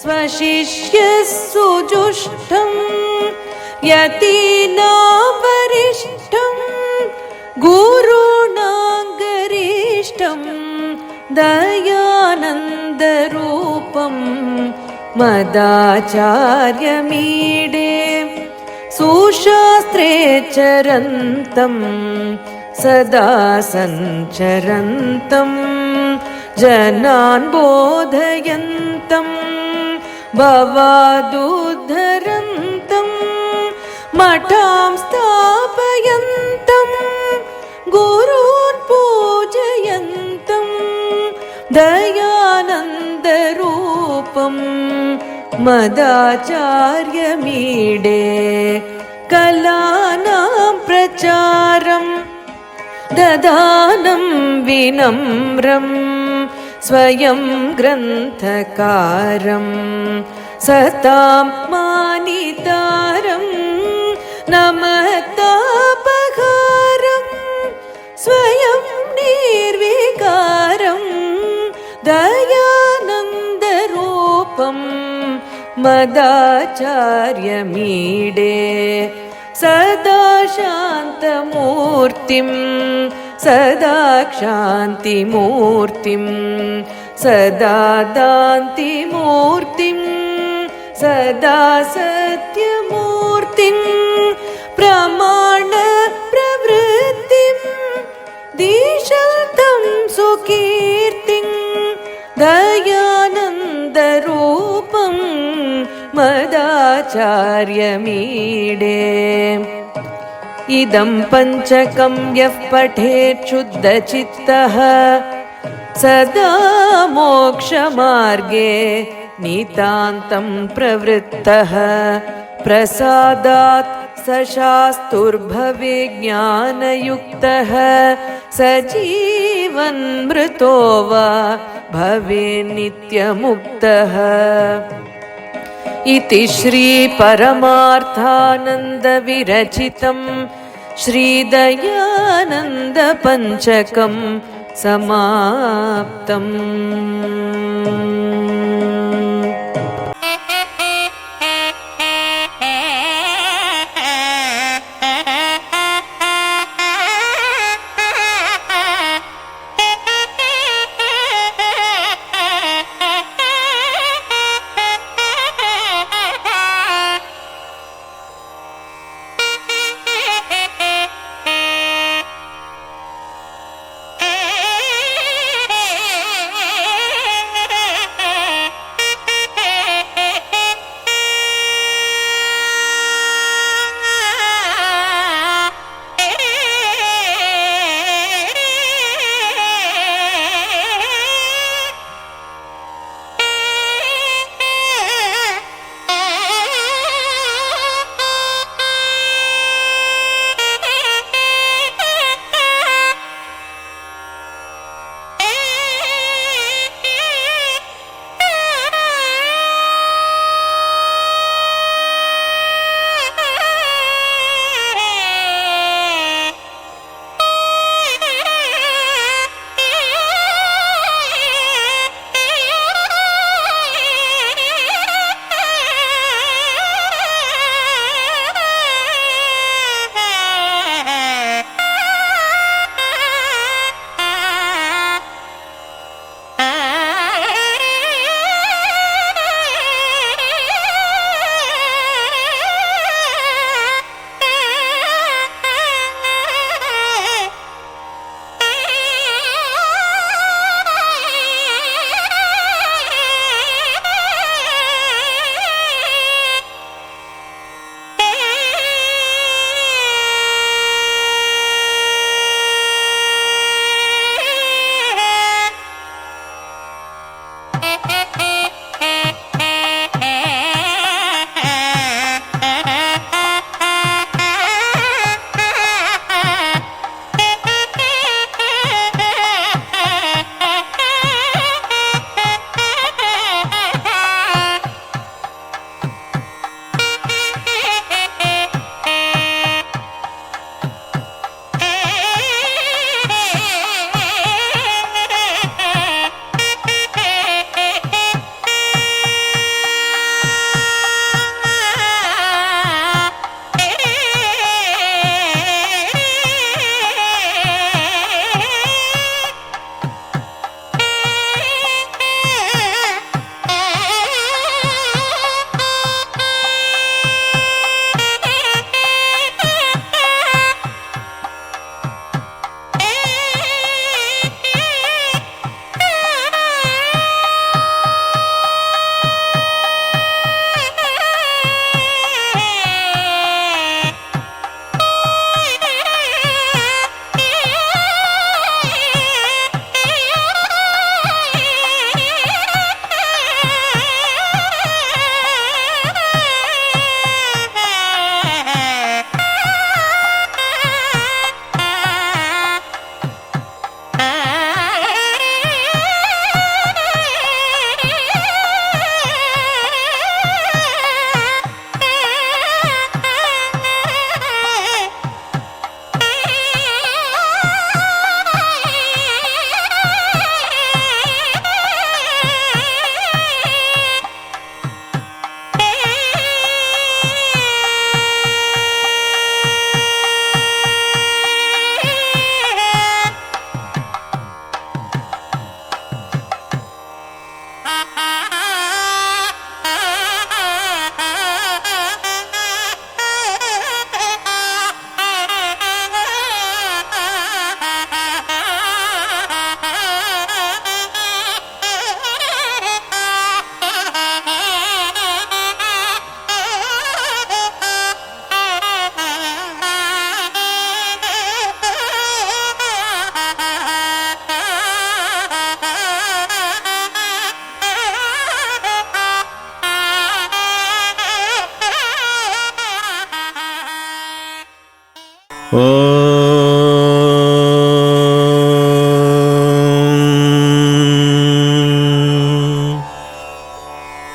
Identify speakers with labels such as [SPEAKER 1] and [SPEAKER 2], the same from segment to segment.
[SPEAKER 1] स्वशिष्यसुजुष्टं यतीनां वरिष्ठं गुरूणां दयानन्दरूपं मदाचार्यमीडे सुशास्त्रे चरन्तं सदा सञ्चरन्तं जनान् बोधयन्तं भवादुद्धरन्तं मठां स्थापयन्तं गुरून् पूजयन्तं दयानन्दरूपं मदाचार्यमीडे कलानां प्रचारं ददानं विनम्रं स्वयं ग्रन्थकारं सतां मानितारं नमतापहारं स्वयं निर्विकारं दयानन्दरूपं मदाचार्यमीडे सदा शान्तमूर्तिं सदा क्षान्तिमूर्तिं सदा दान्तिमूर्तिं सदा सत्यमूर्तिं प्रमाणप्रवृत्तिं दिशन्तं सुकीर्तिं दयानन्दरूपं मदाचार्यमीडे इदं पञ्चकं यः पठेत् शुद्धचित्तः सदा मोक्षमार्गे नितान्तं प्रवृत्तः प्रसादात् सशास्तुर्भवे ज्ञानयुक्तः सजीवन्मृतो वा भवेन्नित्यमुक्तः इति श्रीपरमार्थानन्दविरचितं श्रीदयानन्दपञ्चकं समाप्तम्।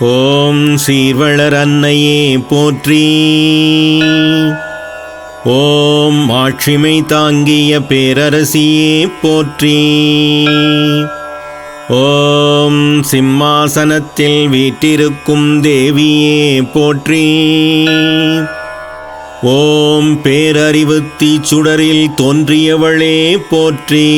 [SPEAKER 2] ஓம் சீர்வளர் அன்னையே போற்றி. ஓம் மாட்சிமை தாங்கிய பேரரசியே போற்றி. ஓம் சிம்மாசனத்தில் வீற்றிருக்கும் தேவியே போற்றி. ஓம் பேரறிவு தீச்சுடரில் தோன்றியவளே போற்றி.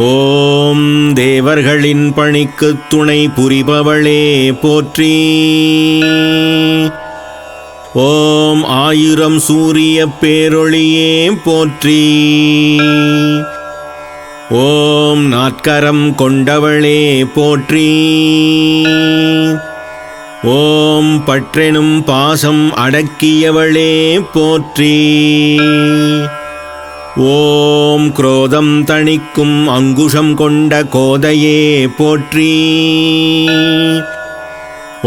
[SPEAKER 2] ஓம் தேவர்களின் பணிக்கு துணை புரிபவளே போற்றி. ஓம் ஆயிரம் சூரிய பேரொளியே போற்றி. ஓம் நாற்கரம் கொண்டவளே போற்றி. ஓம் பற்றெனும் பாசம் அடக்கியவளே போற்றி. ஓம் குரோதம் தணிக்கும் அங்குஷம் கொண்ட கோதையே போற்றி.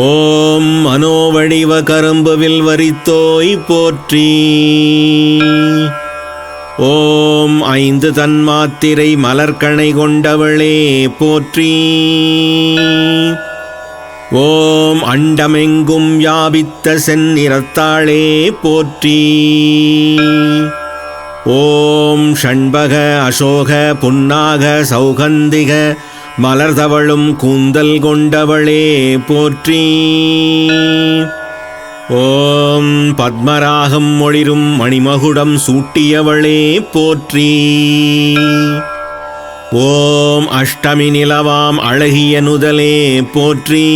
[SPEAKER 2] ஓம் மனோவடிவ கரும்புவில் வரித்தோய் போற்றி. ஓம் ஐந்து தன்மாத்திரை மலர்கணை கொண்டவளே போற்றி. ஓம் அண்டமெங்கும் வியாபித்த செந்நிறத்தாளே போற்றி. ஓம் ஷண்பக அசோக புன்னாக சௌகந்திக மலர்தவளும் கூந்தல் கொண்டவளே போற்றி. ஓம் பத்மராகம் ஒளிரும் மணிமகுடம் சூட்டியவளே போற்றி. ஓம் அஷ்டமி நிலவாம் அழகிய நுதலே போற்றி.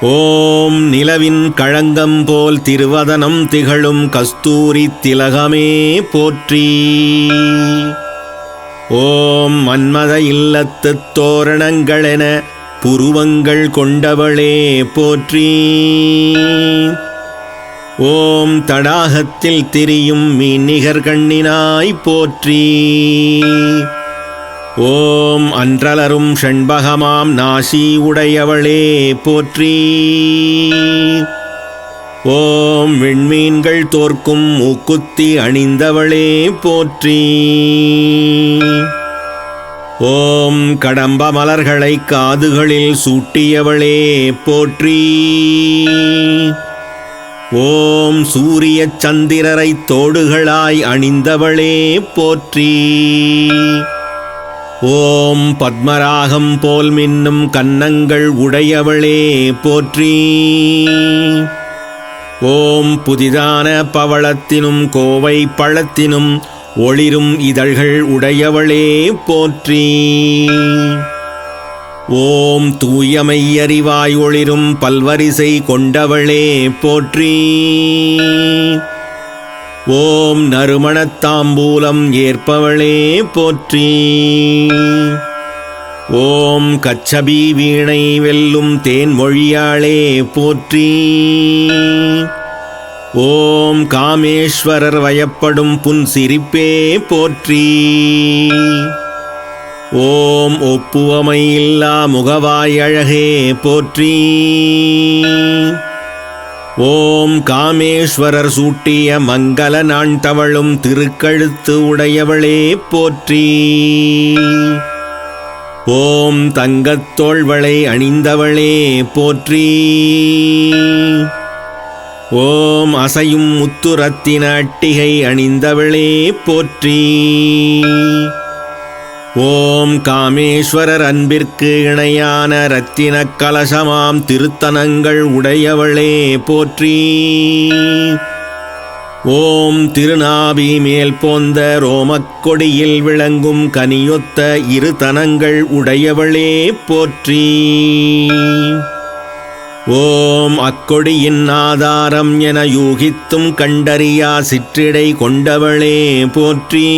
[SPEAKER 2] ஓம் நிலவின் களங்கம் போல் திருவதனம் திகழும் கஸ்தூரி திலகமே போற்றி. ஓம் மன்மத இல்லத்துத் தோரணங்களென புருவங்கள் கொண்டவளே போற்றி. ஓம் தடாகத்தில் திரியும் மீன்நிகர் கண்ணினாய் போற்றி. ஓம் அன்றலரும் ஷண்பகமாம் நாசி உடையவளே போற்றி. ஓம் விண்மீன்கள் தோற்கும் மூக்குத்தி அணிந்தவளே போற்றி. ஓம் கடம்ப மலர்களை காதுகளில் சூட்டியவளே போற்றி. ஓம் சூரிய சந்திரரை தோடுகளாய் அணிந்தவளே போற்றி. ஓம் பத்மராகம் போல் மின்னும் கன்னங்கள் உடையவளே போற்றி. ஓம் புதிதான பவளத்தினும் கோவை பழத்தினும் ஒளிரும் இதழ்கள் உடையவளே போற்றி. ஓம் தூயமை அறிவாய் ஒளிரும் பல்வரிசை கொண்டவளே போற்றி. ஓம் நறுமணத்தாம்பூலம் ஏற்பவளே போற்றி. ஓம் கச்சபி வீணை வெல்லும் தேன்மொழியாளே போற்றி. ஓம் காமேஸ்வரர் வயப்படும் புன்சிரிப்பே போற்றி. ஓம் ஒப்புவமை இல்லா முகவாய் அழகே போற்றி. ஓம் காமேஸ்வரர் சூட்டிய மங்கள நாண் தவழும் திருக்கழுத்து உடையவளே போற்றி. ஓம் தங்கத்தோள்வளை அணிந்தவளே போற்றி. ஓம் அசையும் முத்துரத்தின அட்டிகை அணிந்தவளே போற்றி. ஓம் காமேஸ்வரர் அன்பிற்கு இணையான இரத்தின கலசமாம் திருத்தனங்கள் உடையவளே போற்றி. ஓம் திருநாபி மேல் போந்த ரோமக்கொடியில் விளங்கும் கனியொத்த இரு தனங்கள் உடையவளே போற்றி. ஓம் அக்கொடியின் ஆதாரம் என யூகித்தும் கண்டறியா சிற்றிடை கொண்டவளே போற்றி.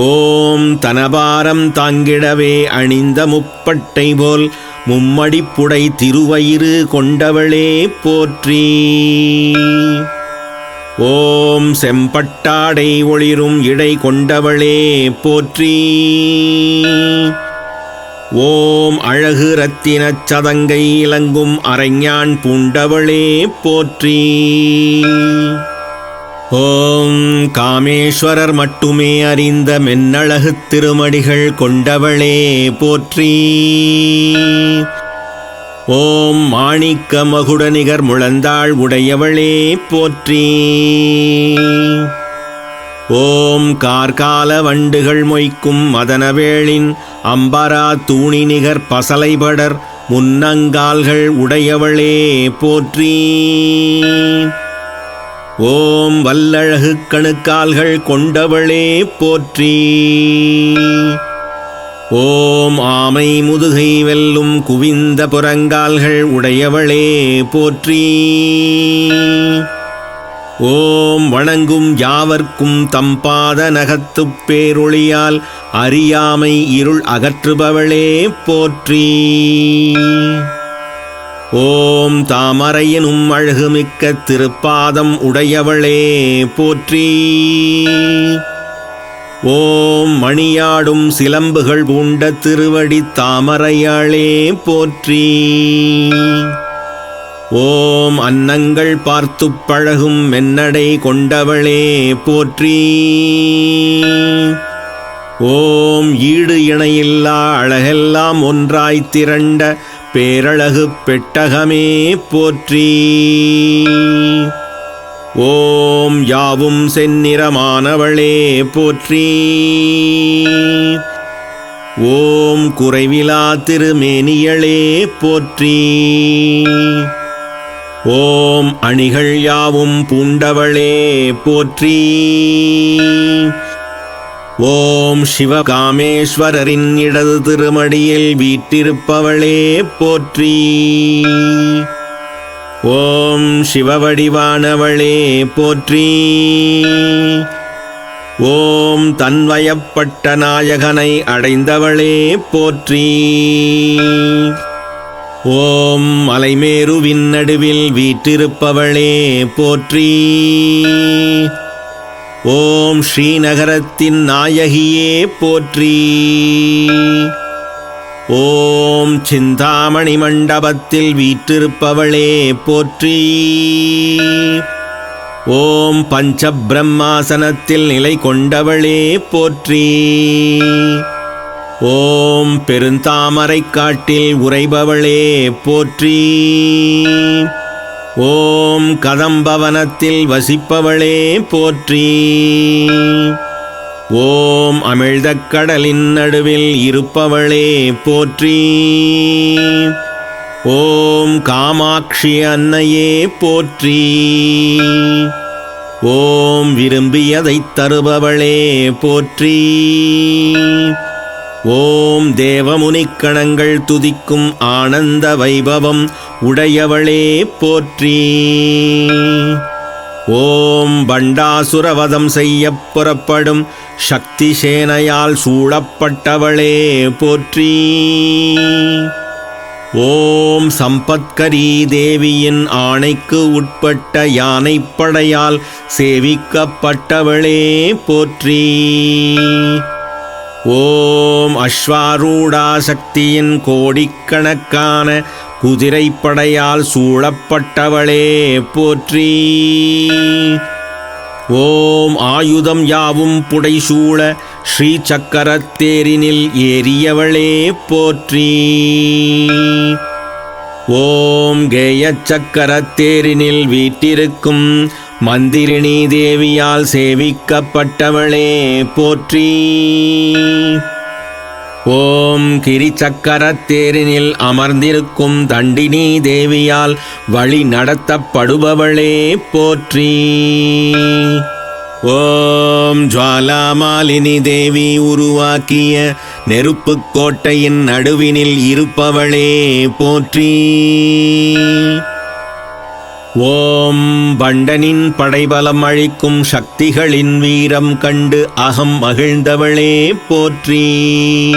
[SPEAKER 2] ஓம் தனபாரம் தாங்கிடவே அணிந்த முப்பட்டை போல் மும்மடிப்புடை திருவயிறு கொண்டவளே போற்றி. ஓம் செம்பட்டாடை ஒளிரும் இடை கொண்டவளே போற்றி. ஓம் அழகு இரத்தினச் சதங்கை இலங்கும் அரைஞான் பூண்டவளே போற்றி. ஓம் காமேஸ்வரர் மட்டுமே அறிந்த மென்னழகுத் திருமடிகள் கொண்டவளே போற்றி. ஓம் மாணிக்க மகுடநிகர் முழந்தாள் உடையவளே போற்றி. ஓம் கார்கால வண்டுகள் மொய்க்கும் மதனவேளின் அம்பரா தூணி நிகர் பசலைபடர் முன்னங்கால்கள் உடையவளே போற்றி. ஓம் வல்லழகு கணுக்கால்கள் கொண்டவளே போற்றி. ஓம் ஆமை முதுகை வெல்லும் குவிந்த புறங்கால்கள் உடையவளே போற்றி. ஓம் வணங்கும் யாவர்க்கும் தம்பாத நகத்துப் பேரொளியால் அறியாமை இருள் அகற்றுபவளே போற்றி. ஓம் தாமரையனும் அழகுமிக்க திருப்பாதம் உடையவளே போற்றி. ஓம் மணியாடும் சிலம்புகள் பூண்ட திருவடி தாமரையாளே போற்றி. ஓம் அன்னங்கள் பார்த்துப் பழகும் மென்னடை கொண்டவளே போற்றி. ஓம் ஈடு இணையில்லா அழகெல்லாம் ஒன்றாய்த் திரண்ட பேரழகு பெட்டகமே போற்றி. ஓம் யாவும் செந்நிறமானவளே போற்றி. ஓம் குறைவிலா திருமேனியளே போற்றி. ஓம் அணிகள் யாவும் பூண்டவளே போற்றி. ஓம் சிவகாமேஸ்வரரின் இடது திருமடியில் வீற்றிருப்பவளே போற்றி. ஓம் சிவவடிவானவளே போற்றி. ஓம் தன்வயப்பட்ட நாயகனை அடைந்தவளே போற்றி. ஓம் மலைமேருவின் நடுவில் வீற்றிருப்பவளே போற்றி. ஓம் ஸ்ரீநகரத்தின் நாயகியே போற்றி. ஓம் சிந்தாமணி மண்டபத்தில் வீற்றிருப்பவளே போற்றி. ஓம் பஞ்சபிரம்மாசனத்தில் நிலை கொண்டவளே போற்றி. ஓம் பெருந்தாமரைக் காட்டில் உறைபவளே போற்றி. ஓம் கதம்பவனத்தில் வசிப்பவளே போற்றி. ஓம் அமிழ்தக் கடலின் நடுவில் இருப்பவளே போற்றி. ஓம் காமாட்சி அன்னையே போற்றி. ஓம் விரும்பியதைத் தருபவளே போற்றி. ஓம் தேவமுனிக்கணங்கள் துதிக்கும் ஆனந்த வைபவம் உடையவளே போற்றி. ஓம் பண்டாசுரவதம் செய்யப் புறப்படும் சக்தி சேனையால் சூழப்பட்டவளே போற்றி. ஓம் சம்பத்கரி தேவியின் ஆணைக்கு உட்பட்ட யானைப்படையால் சேவிக்கப்பட்டவளே போற்றி. ஓம் அஸ்வாரூடா சக்தியின் கோடிக்கணக்கான குதிரைப்படையால் சூழப்பட்டவளே போற்றி. ஓம் ஆயுதம் யாவும் புடைசூழ ஸ்ரீ சக்கரத்தேரினில் ஏறியவளே போற்றி. ஓம் கேயச் சக்கரத்தேரினில் வீற்றிருக்கும் மந்திரிணி தேவியால் சேவிக்கப்பட்டவளே போற்றி. ஓம் கிரிச்சக்கரத்தேரினில் அமர்ந்திருக்கும் தண்டினி தேவியால் வழி நடத்தப்படுபவளே போற்றி. ஓம் ஜுவாலாமாலினி தேவி உருவாக்கிய நெருப்புக் கோட்டையின் நடுவினில் இருப்பவளே போற்றி. ஓம் பண்டனின் படைபலம் அழிக்கும் சக்திகளின் வீரம் கண்டு அகம் மகிழ்ந்தவளே போற்றி.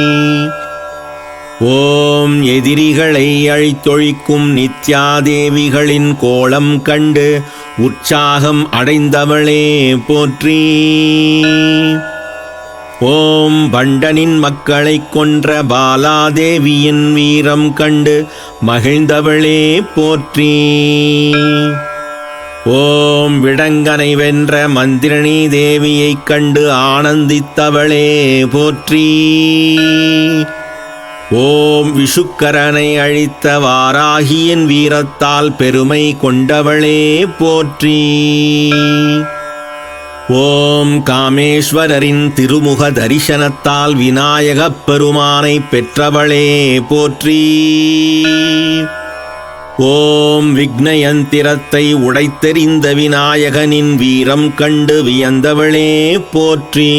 [SPEAKER 2] ஓம் எதிரிகளை அழித்தொழிக்கும் நித்யாதேவிகளின் கோலம் கண்டு உற்சாகம் அடைந்தவளே போற்றி. ஓம் பண்டனின் மக்களைக் கொன்ற பாலாதேவியின் வீரம் கண்டு மகிழ்ந்தவளே போற்றி. ஓம் விடங்கனை வென்ற மந்திரணி தேவியைக் கண்டு ஆனந்தித்தவளே போற்றி. ஓம் விஷுக்கரனை அழித்த வாராகியின் வீரத்தால் பெருமை கொண்டவளே போற்றி. ஓம் காமேஸ்வரரின் திருமுக தரிசனத்தால் விநாயகப் பெருமானை பெற்றவளே போற்றி. ஓம் விக்னயந்திரத்தை உடைத்தெறிந்த விநாயகனின் வீரம் கண்டு வியந்தவளே போற்றி.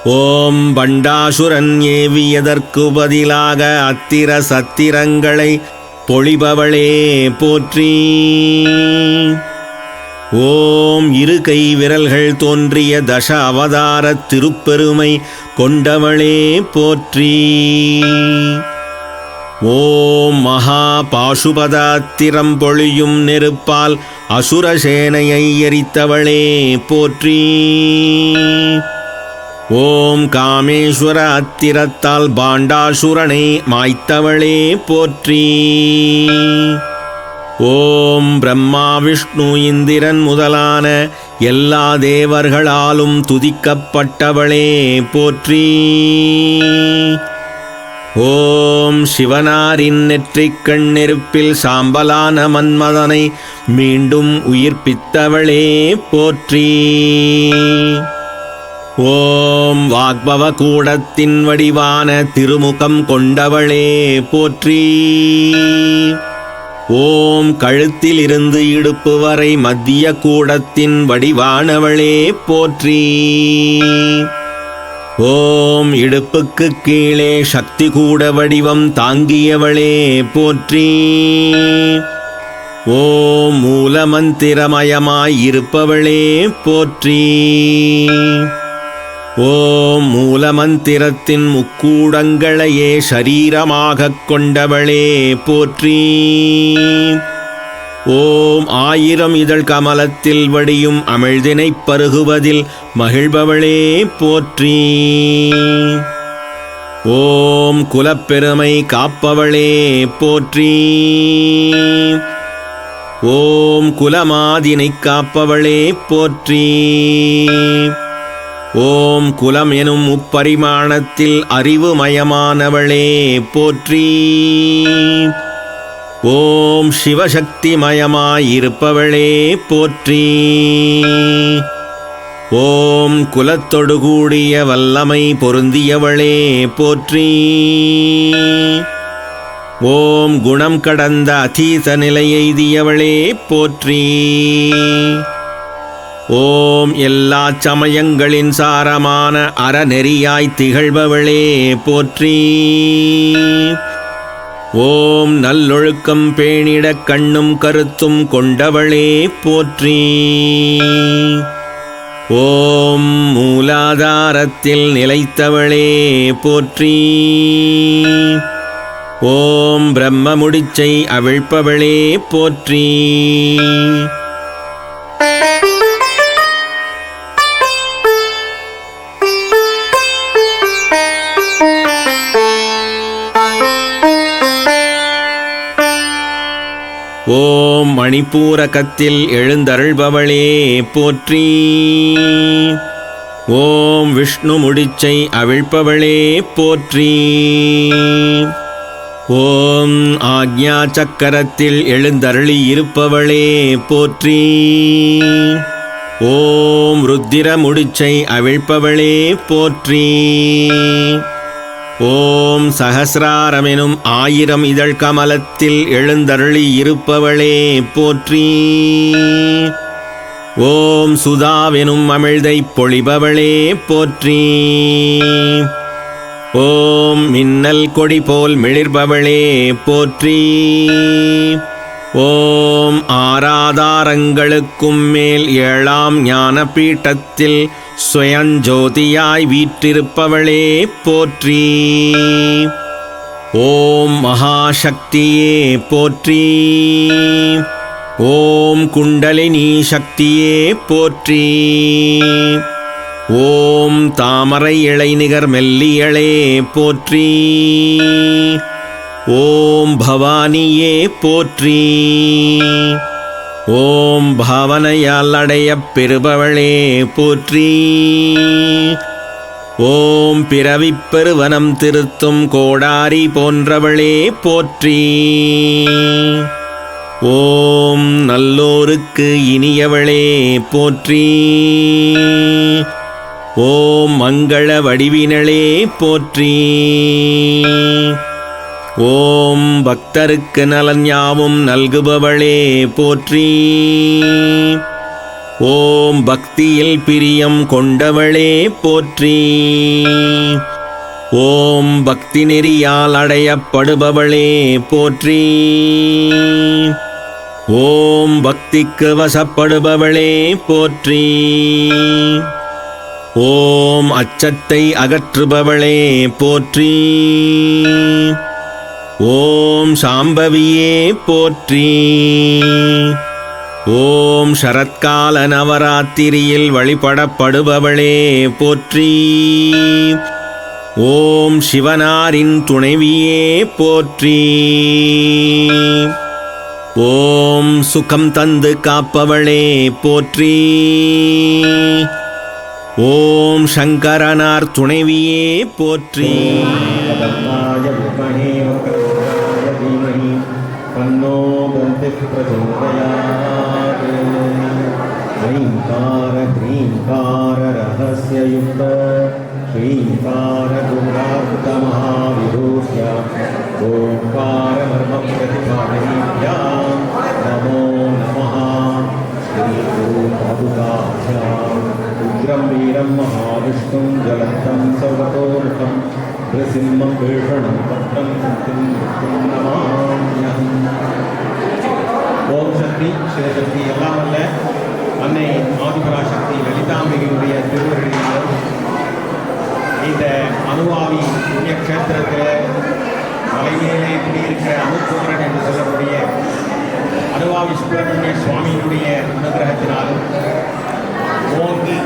[SPEAKER 2] ஓம் பண்டாசுரன் ஏவியதற்கு பதிலாக அத்திர சத்திரங்களை பொழிபவளே போற்றி. ஓம் இரு கை விரல்கள் தோன்றிய தச அவதார திருப்பெருமை கொண்டவளே போற்றி. ஓம் மகா பாசுபத அத்திரம் பொழியும் நெருப்பால் அசுரசேனையை எரித்தவளே போற்றி. ஓம் காமேஸ்வர அத்திரத்தால் பாண்டாசுரனை மாய்த்தவளே போற்றி. ஓம் பிரம்மா விஷ்ணு இந்திரன் முதலான எல்லா தேவர்களாலும் துதிக்கப்பட்டவளே போற்றி. ஓம் சிவனாரின் நெற்றிக்கண் நெருப்பில் சாம்பலான மன்மதனை மீண்டும் உயிர்ப்பித்தவளே போற்றி. ஓம் வாக்பவ கூடத்தின் வடிவான திருமுகம் கொண்டவளே போற்றி. ஓம் கழுத்திலிருந்து இடுப்பு வரை மத்திய கூடத்தின் வடிவானவளே போற்றி. ஓம் இடுப்புக்கு கீழே சக்தி கூட வடிவம் தாங்கியவளே போற்றி. ஓம் மூலமந்திரமயமாய் இருப்பவளே போற்றி. ஓம் மூலமந்திரத்தின் முக்கூடங்களையே சரீரமாகக் கொண்டவளே போற்றி. ஓம் 1000 இதழ் கமலத்தில் வடியும் அமிழ்தினைப் பருகுவதில் மகிழ்பவளே போற்றி. ஓம் குலப்பெருமை காப்பவளே போற்றி. ஓம் குலமாதினை காப்பவளே போற்றி. ஓம் குலம் எனும் முப்பரிமாணத்தில் அறிவுமயமானவளே போற்றி. ஓம் சிவசக்திமயமாயிருப்பவளே போற்றி. ஓம் குலத்தொடு கூடிய வல்லமை பொருந்தியவளே போற்றி. ஓம் குணம் கடந்த அதீத நிலையெய்தியவளே போற்றி. ஓம் எல்லா சமயங்களின் சாரமான அறநெறியாய் திகழ்பவளே போற்றி. ஓம் நல்லொழுக்கம் பேணிடக் கண்ணும் கருத்தும் கொண்டவளே போற்றி. ஓம் மூலாதாரத்தில் நிலைத்தவளே போற்றி. ஓம் பிரம்ம முடிச்சை அவிழ்ப்பவளே போற்றி. ஓம் மணிப்பூரகத்தில் எழுந்தருள்பவளே போற்றி. ஓம் விஷ்ணு முடிச்சை அவிழ்ப்பவளே போற்றி. ஓம் ஆக்ஞா சக்கரத்தில் எழுந்தருளி இருப்பவளே போற்றி. ஓம் ருத்திர முடிச்சை அவிழ்ப்பவளே போற்றி. ஓம் சகசிராரமெனும் 1000 இதழ் கமலத்தில் எழுந்தருளி இருப்பவளே போற்றி. ஓம் சுதாவெனும் அமிழ்தைப் பொழிபவளே போற்றி. ஓம் மின்னல் கொடி போல் மிளிர்பவளே போற்றி. ஓம் ஆராதாரங்களுக்கும் மேல் 7ஆம் ஞான பீட்டத்தில் ஸ்வயஞ்சோதியாய் வீற்றிருப்பவளே போற்றி. ஓம் மகாசக்தியே போற்றி. ஓம் குண்டலினி சக்தியே போற்றி. ஓம் தாமரை இளைநிகர் மெல்லியளே போற்றி. ஓம் பவானியே போற்றி. ஓம் பாவனையால் அடையப் பெறுபவளே போற்றி. ஓம் பிறவிப் பெருவனம் திருத்தும் கோடாரி போன்றவளே போற்றி. ஓம் நல்லோருக்கு இனியவளே போற்றி. ஓம் மங்கள வடிவினளே போற்றி. ஓம் பக்தருக்கு நலன் யாவும் நல்குபவளே போற்றி. ஓம் பக்தியில் பிரியம் கொண்டவளே போற்றி. ஓம் பக்தி நெறியால் அடையப்படுபவளே போற்றி. ஓம் பக்திக்கு வசப்படுபவளே போற்றி. ஓம் அச்சத்தை அகற்றுபவளே போற்றி. ஓம் சாம்பவியே போற்றி. ஓம் சரத்கால நவராத்திரியில் வழிபடப்படுபவளே போற்றி. ஓம் சிவனாரின் துணைவியே போற்றி. ஓம் சுகம் தந்து காப்பவளே போற்றி. ஓம் சங்கரனார் துணைவியே போற்றி.
[SPEAKER 3] तन्नो दन्तिः प्रचोदयात्। ऐङ्कार ह्रीङ्कार रहस्ययुक्त श्रीङ्कार गुणार्तमहाविभूष्य ओङ्कारमर्मप्रतिपादयिभ्यां नमो नमः। श्रीगुरुपादुकाभ्याम् उग्रं वीरं महाविष्णुं ज्वलन्तं सर्वतोमुखं नृसिंहं भीषणं भद्रं नमाम्यहम्. ஓம் சக்தி சிவசக்தி எல்லாம் அல்ல அன்னை ஆதிபராசக்தி லலிதாம்பிகையுடைய திருவருளிலும் இந்த அனுவாவி புண்ணிய கஷேத்திரத்தில் மலைமேலே குடியிருக்கிற அமுக்குமரன் என்று சொல்லக்கூடிய அனுவாவி சுப்பிரமணிய சுவாமியினுடைய அனுகிரகத்தினாலும் ஓங்கி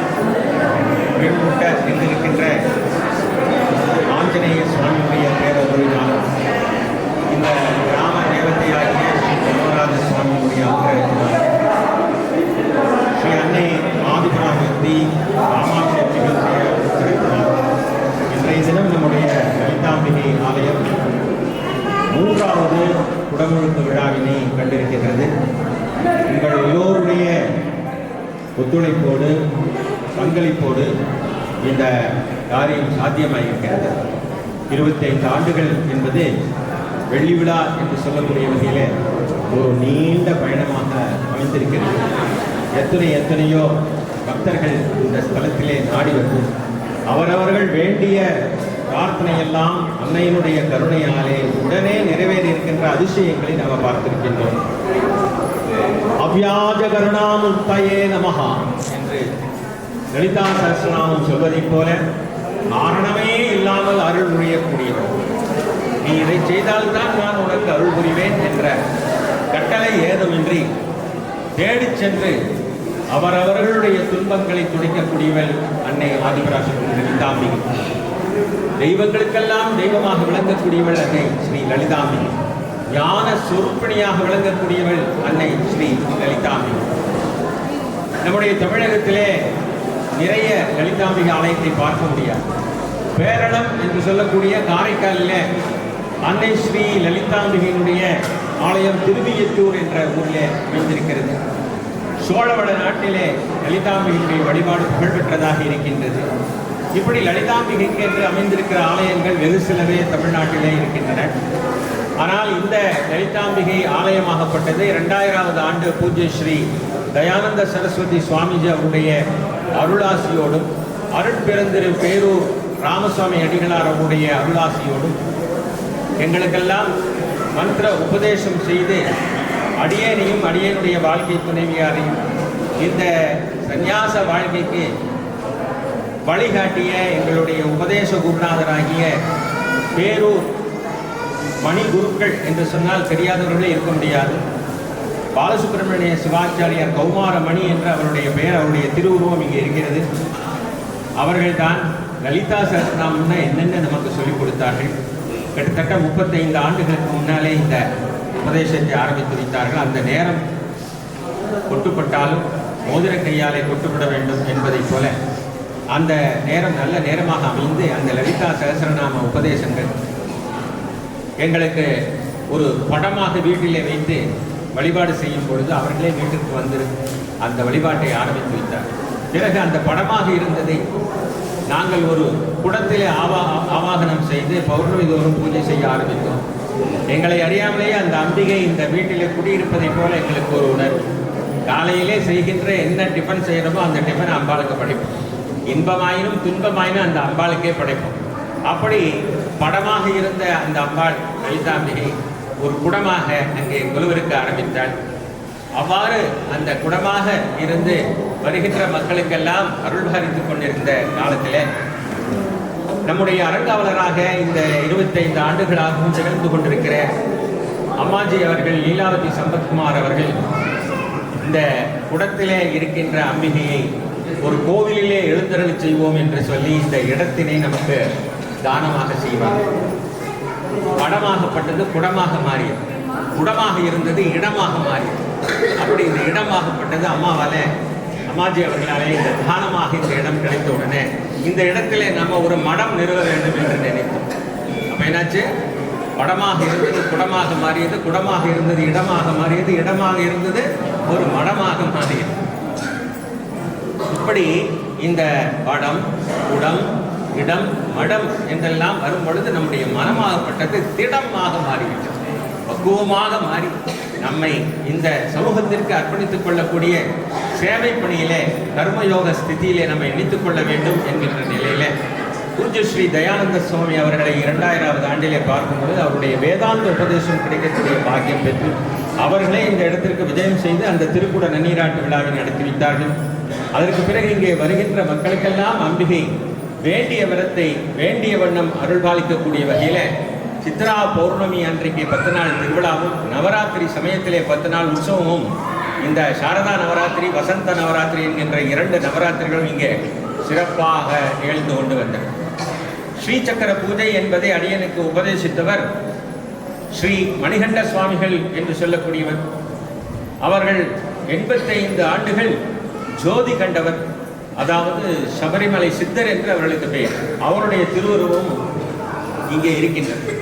[SPEAKER 3] வெண்முட்ட என்றிருக்கின்ற ஆஞ்சநேய சுவாமியுடைய பேரருளினாலும் இந்த கிராம தேவதையாகிய ஸ்ரீ தர்மராஜ சுவாமியுடைய அனுகிரகத்தினாலும் ஸ்ரீ அன்னை ஆதிபராசக்தி ராமாட்சியத்தினுடைய உத்தரவினாலும் இன்றைய தினம் நம்முடைய லலிதாம்பிகை ஆலயம் 3வது குடமுழுக்கு விழாவினை கண்டிருக்கின்றது. உங்கள் எல்லோருடைய ஒத்துழைப்போடு பங்களிப்போடு இந்த காரியம் சாத்தியமாயிருக்கிறது. 25 ஆண்டுகள் என்பது வெள்ளி விழா என்று சொல்லக்கூடிய வகையில் ஒரு நீண்ட பயணமாக அமைந்திருக்கிறது. எத்தனையோ பக்தர்கள் இந்த ஸ்தலத்திலே நாடி வந்து அவரவர்கள் வேண்டிய பிரார்த்தனையெல்லாம் அன்னையினுடைய கருணையாலே உடனே நிறைவேறி இருக்கின்ற அதிசயங்களை நாம் பார்த்திருக்கின்றோம். அவ்யாஜ கருணாமுக்தயே நமஹா என்று லலிதா சஹஸ்ரநாமம் சொல்வதைப் போல காரணமே இல்லாமல் அருள் புரியக்கூடியவர். நீ இதை செய்தால்தான் நான் உனக்கு அருள் புரிவேன் என்ற கட்டளை ஏதுமின்றி தேடிச் சென்று அவரவர்களுடைய துன்பங்களை துடைக்கக்கூடியவள் அன்னை ஆதிபராசக்தி லலிதாம்பிகை. தெய்வங்களுக்கெல்லாம் தெய்வமாக விளங்கக்கூடியவள் அன்னை ஸ்ரீ லலிதாம்பிகை. ஞான சொருப்பணியாக விளங்கக்கூடியவள் அன்னை ஸ்ரீ லலிதாம்பிகை. நம்முடைய தமிழகத்திலே நிறைய லலிதாம்பிகை ஆலயத்தை பார்க்க முடியாது. பேரளம் என்று சொல்லக்கூடிய காரைக்காலில் அன்னை ஸ்ரீ லலிதாம்பிகையினுடைய ஆலயம் திருவியத்தூர் என்ற ஊரிலே அமைந்திருக்கிறது. சோழவள நாட்டிலே லலிதாம்பிகையுடைய வழிபாடு புகழ்பெற்றதாக இருக்கின்றது. இப்படி லலிதாம்பிகைக்கு என்று அமைந்திருக்கிற ஆலயங்கள் வெகு சிலவே தமிழ்நாட்டிலே இருக்கின்றன. ஆனால் இந்த லலிதாம்பிகை ஆலயமாகப்பட்டது 2000வது ஆண்டு பூஜ்ய ஸ்ரீ தயானந்த சரஸ்வதி சுவாமிஜி அவருடைய அருளாசியோடும் அருட்பெருந்திரு பேரூர் ராமசுவாமி அடிகளார் அவருடைய அருளாசியோடும் எங்களுக்கெல்லாம் மந்திர உபதேசம் செய்து அடியேனையும் அடியேனுடைய வாழ்க்கை துணைவியாரையும் இந்த சந்நியாச வாழ்க்கைக்கு வழிகாட்டிய எங்களுடைய உபதேச குருநாதராகிய பேரூர் மணி குருக்கள் என்று சொன்னால் தெரியாதவர்களே இருக்க முடியாது. பாலசுப்பிரமணிய சிவாச்சாரியார் கௌமார மணி என்ற அவருடைய பெயர், அவருடைய திருவுருவம் இங்கே இருக்கிறது. அவர்கள்தான் லலிதா சஹஸ்ரநாமம்னா என்னென்ன நமக்கு சொல்லிக் கொடுத்தார்கள். கிட்டத்தட்ட 35 ஆண்டுகளுக்கு முன்னாலே இந்த உபதேசத்தை ஆரம்பித்து வைத்தார்கள். அந்த நேரம் கொட்டுப்பட்டாலும் மோதிர கையாலே கொட்டுப்பட வேண்டும் என்பதைப் போல அந்த நேரம் நல்ல நேரமாக அமைந்து அந்த லலிதா சகஸ்ரநாம உபதேசங்கள் எங்களுக்கு ஒரு படமாக வீட்டிலே வைத்து வழிபாடு செய்யும் பொழுது அவர்களே வீட்டிற்கு வந்து அந்த வழிபாட்டை ஆரம்பித்து வைத்தார். பிறகு அந்த படமாக இருந்ததை நாங்கள் ஒரு குடத்திலே ஆவாகனம் செய்து பௌர்ணமி தோறும் பூஜை செய்ய ஆரம்பித்தோம். எங்களை அறியாமலேயே அந்த அம்பிகை இந்த வீட்டிலே குடியிருப்பதைப் போல எங்களுக்கு ஒரு உணர்வு. காலையிலே செய்கின்ற என்ன டிஃபன் செய்கிறோமோ அந்த டிஃபன் அம்பாளுக்கு படைப்போம். இன்பமாயினும் துன்பமாயினும் அந்த அம்பாளுக்கே படைப்போம். அப்படி படமாக இருந்த அந்த அம்பாள் லலிதாம்பிகை ஒரு குடமாக அங்கே கொலுவிருக்க ஆரம்பித்தாள். அவ்வாறு அந்த குடமாக இருந்து வருகின்ற மக்களுக்கெல்லாம் அருள் பாலித்துக் கொண்டிருந்த காலத்திலே நம்முடைய அறங்காவலராக இந்த 25 ஆண்டுகளாகவும் திகழ்ந்து கொண்டிருக்கிற அம்மாஜி அவர்கள், லீலாவதி சம்பத்குமார் அவர்கள் இந்த குடத்திலே இருக்கின்ற அம்பிகையை ஒரு கோவிலிலே எழுந்தருளி செய்வோம் என்று சொல்லி இந்த இடத்தினை நமக்கு தானமாக செய்வார். படமாகப்பட்டது குடமாக மாறியது, குடமாக இருந்தது இடமாக மாறியது. அப்படி இந்த இடமாகப்பட்டது அம்மாஜி அவர்களாலே இந்த தானமாக இந்த இடம் கிடைத்த உடனே இந்த இடத்திலே நம்ம ஒரு மடம் நிறுவ வேண்டும் என்று நினைத்தோம். அப்ப என்னாச்சு? படமாக இருந்தது குடமாக மாறியது, குடமாக இருந்தது இடமாக மாறியது, இடமாக இருந்தது ஒரு மடமாக மாறியது. இப்படி இந்த படம், குடம், இடம், மடம் என்றெல்லாம் வரும் பொழுது நம்முடைய மனமாகப்பட்டது திடமாக மாறிவிட்டது, பக்குவமாக மாறி நம்மை இந்த சமூகத்திற்கு அர்ப்பணித்துக் கொள்ளக்கூடிய சேவை பணியிலே கர்மயோக ஸ்திதியிலே நம்மை இணைத்துக் கொள்ள வேண்டும் என்கின்ற நிலையிலே பூஜ்ய ஸ்ரீ தயானந்த சுவாமி அவர்களை 2000வது ஆண்டிலே பார்க்கும்பொழுது அவருடைய வேதாந்த உபதேசம் கிடைக்கக்கூடிய பாக்கியம் பெற்று அவர்களே இந்த இடத்திற்கு விஜயம் செய்து அந்த திருக்குட நன்னீராட்டு விழாவை நடத்தி வைத்தார்கள். அதற்கு பிறகு இங்கே வருகின்ற மக்களுக்கெல்லாம் அம்பிகை வேண்டிய வரத்தை வேண்டிய வண்ணம் அருள்பாலிக்கக்கூடிய வகையில் சித்ரா பௌர்ணமி அன்றைக்கு 10 நாள் திருவிழாவும், நவராத்திரி சமயத்திலே 10 நாள் உற்சவமும், இந்த சாரதா நவராத்திரி, வசந்த நவராத்திரி என்கின்ற 2 நவராத்திரிகளும் இங்கே சிறப்பாக நிகழ்ந்து கொண்டு வந்தன. ஸ்ரீசக்கர பூஜை என்பதை அடியனுக்கு உபதேசித்தவர் ஸ்ரீ மணிகண்ட சுவாமிகள் என்று சொல்லக்கூடியவர். அவர்கள் 85 ஆண்டுகள் ஜோதி கண்டவர், அதாவது சபரிமலை சித்தர் என்று அவர்களுக்கு பெயர். அவருடைய திருவுருவம் இங்கே இருக்கின்றது.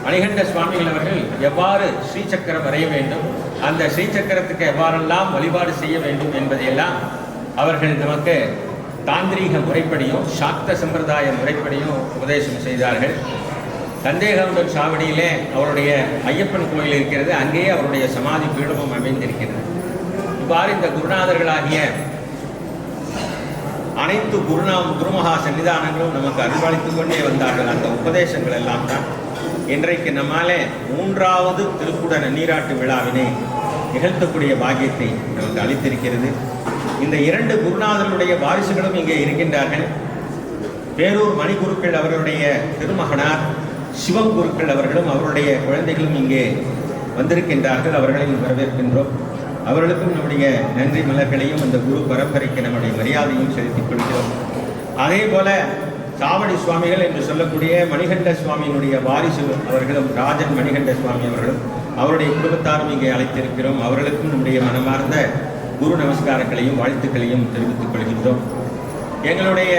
[SPEAKER 3] மணிகண்ட சுவாமிகள் அவர்கள் எவ்வாறு ஸ்ரீசக்கரம் வரைய வேண்டும், அந்த ஸ்ரீசக்கரத்துக்கு எவ்வாறெல்லாம் வழிபாடு செய்ய வேண்டும் என்பதையெல்லாம் அவர்கள் நமக்கு தாந்திரீக முறைப்படியும் சாக்த சம்பிரதாய முறைப்படியும் உபதேசம் செய்தார்கள். சந்தேகவுடன் சாவடியிலே அவருடைய ஐயப்பன் கோயில் இருக்கிறது, அங்கேயே அவருடைய சமாதி பீடமும் அமைந்திருக்கிறது. இவ்வாறு இந்த குருநாதர்களாகிய அனைத்து குருமகா சன்னிதானங்களும் நமக்கு அருள்பாலித்துக் கொண்டே வந்தார்கள். அந்த உபதேசங்கள் எல்லாம் தான் இன்றைக்கு நம்மாலே 3வது திருக்குட நன்னீராட்டு விழாவினை நிகழ்த்தக்கூடிய பாக்கியத்தை நமக்கு அளித்திருக்கிறது. இந்த 2 குருநாதர்களுடைய வாரிசுகளும் இங்கே இருக்கின்றார்கள். பேரூர் மணி குருக்கள் அவர்களுடைய திருமகனார் சிவம் குருக்கள் அவர்களும் அவருடைய குழந்தைகளும் இங்கே வந்திருக்கின்றார்கள். அவர்களையும் வரவேற்கின்றோம். அவர்களுக்கும் நம்முடைய நன்றி மலர்களையும் அந்த குரு பரம்பரைக்கு நம்முடைய மரியாதையும் செலுத்திக் கொள்கிறோம். அதே போல சாவடி சுவாமிகள் என்று சொல்லக்கூடிய மணிகண்ட சுவாமியினுடைய வாரிசு அவர்களும், ராஜன் மணிகண்ட சுவாமி அவர்களும் அவருடைய குடும்பத்தாரும் இங்கே அழைத்திருக்கிறோம். அவர்களுக்கும் நம்முடைய மனமார்ந்த குரு நமஸ்காரங்களையும் வாழ்த்துக்களையும் தெரிவித்துக் கொள்கின்றோம். எங்களுடைய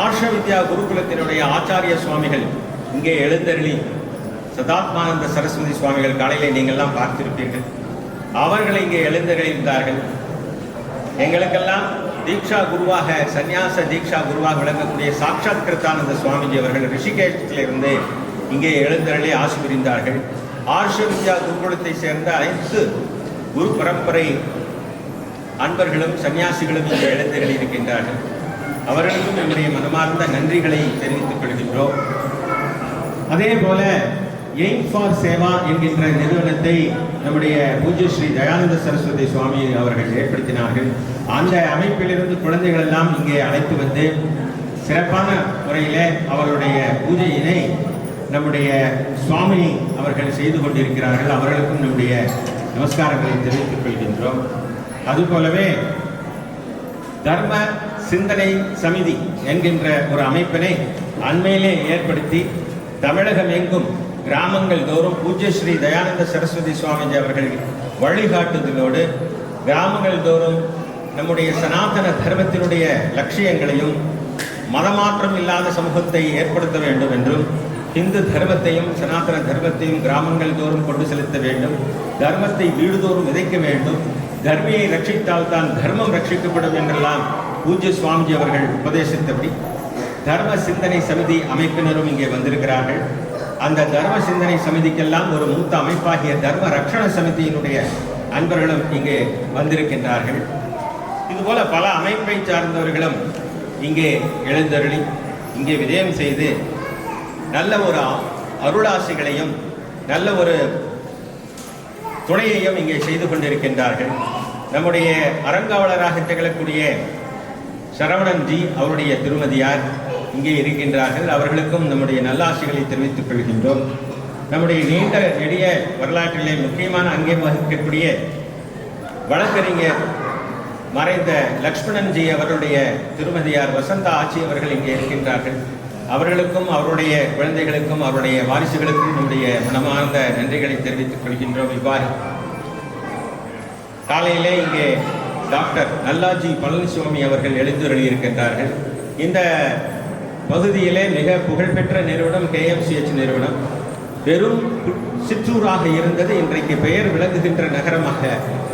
[SPEAKER 3] ஆர்ஷ வித்யா குருகுலத்தினுடைய ஆச்சாரிய சுவாமிகள் இங்கே எழுந்தருளி, சதாத்மானந்த சரஸ்வதி சுவாமிகள் காலையிலே நீங்கள்லாம் பார்த்திருப்பீர்கள். அவர்களை இங்கே எழுந்தருளியிருந்தார்கள். எங்களுக்கெல்லாம் தீக்ஷா குருவாக, சந்நியாச தீக்ஷா குருவாக விளங்கக்கூடிய சாட்சாத் கிருத்தானந்த சுவாமிஜி அவர்கள் ரிஷிகேஷத்திலிருந்து இங்கே எழுந்தருளி ஆசி புரிந்தார்கள். ஆர்ஷ வித்யா குருகுலத்தை சேர்ந்த அனைத்து குரு பரம்பரை அன்பர்களும் சன்னியாசிகளும் இங்கே எழுந்தருளி இருக்கின்றார்கள். அவர்களுக்கும் நம்முடைய மனமார்ந்த நன்றிகளை தெரிவித்துக் கொள்கின்றோம். அதே போல எய்ம் ஃபார் சேவா என்கின்ற நிறுவனத்தை நம்முடைய பூஜ்ய ஸ்ரீ தயானந்த சரஸ்வதி சுவாமி அவர்கள் ஏற்படுத்தினார்கள். அந்த அமைப்பிலிருந்து குழந்தைகள் எல்லாம் இங்கே அழைத்து வந்து சிறப்பான முறையிலே அவர்களுடைய பூஜையினை நம்முடைய சுவாமி அவர்கள் செய்து கொண்டிருக்கிறார்கள். அவர்களுக்கும் நம்முடைய நமஸ்காரங்களை தெரிவித்துக் கொள்கின்றோம். அதுபோலவே தர்ம சிந்தனை சமிதி என்கின்ற ஒரு அமைப்பினை அண்மையிலே ஏற்படுத்தி தமிழகம் எங்கும் கிராமங்கள் தோறும் பூஜ்ய ஸ்ரீ தயானந்த சரஸ்வதி சுவாமிஜி அவர்கள் வழிகாட்டுதலோடு கிராமங்கள் தோறும் நம்முடைய சனாதன தர்மத்தினுடைய லட்சியங்களையும் மதமாற்றம் இல்லாத சமூகத்தை ஏற்படுத்த வேண்டும் என்றும் இந்து தர்மத்தையும் சனாதன தர்மத்தையும் கிராமங்கள் தோறும் கொண்டு செலுத்த வேண்டும், தர்மத்தை வீடுதோறும் விதைக்க வேண்டும், தர்மியை ரட்சித்தால் தான் தர்மம் ரட்சிக்கப்படும் என்றெல்லாம் பூஜ்ய சுவாமிஜி அவர்கள் உபதேசித்தபடி தர்ம சிந்தனை சமிதி அமைப்பினரும் இங்கே வந்திருக்கிறார்கள். அந்த தர்ம சிந்தனை சமிதிக்கெல்லாம் ஒரு மூத்த அமைப்பாகிய தர்ம ரட்சண சமிதியினுடைய அன்பர்களும் இங்கே வந்திருக்கின்றார்கள். இதுபோல பல அமைப்பை சார்ந்தவர்களும் இங்கே எழுந்தருளி இங்கே விஜயம் செய்து நல்ல ஒரு அருளாசிகளையும் நல்ல ஒரு துணையையும் இங்கே செய்து கொண்டிருக்கின்றார்கள். நம்முடைய அறங்காவலராக திகழக்கூடிய சரவணன்ஜி அவருடைய திருமதியார் இங்கே இருக்கின்றார்கள். அவர்களுக்கும் நம்முடைய நல்லாசிகளை தெரிவித்துக் கொள்கின்றோம். நம்முடைய நீண்ட நெடிய வரலாற்றிலே முக்கியமான அங்கம் வகிக்கக்கூடிய வழக்கறிஞர் மறைந்த லக்ஷ்மணன்ஜி அவருடைய திருமதியார் வசந்தா ஆட்சி அவர்கள் இங்கே இருக்கின்றார்கள். அவர்களுக்கும் அவருடைய குழந்தைகளுக்கும் அவருடைய வாரிசுகளுக்கும் நம்முடைய மனமார்ந்த நன்றிகளை தெரிவித்துக் கொள்கின்றோம். இவ்வாறு காலையிலே இங்கே டாக்டர் நல்லாஜி பழனிசுவாமி அவர்கள் எழுந்தருளியிருக்கின்றார்கள். இந்த பகுதியிலே மிக புகழ்பெற்ற நிறுவனம் KMCH நிறுவனம். பெரும் சிற்றூராக இருந்தது, இன்றைக்கு பெயர் விளங்குகின்ற நகரமாக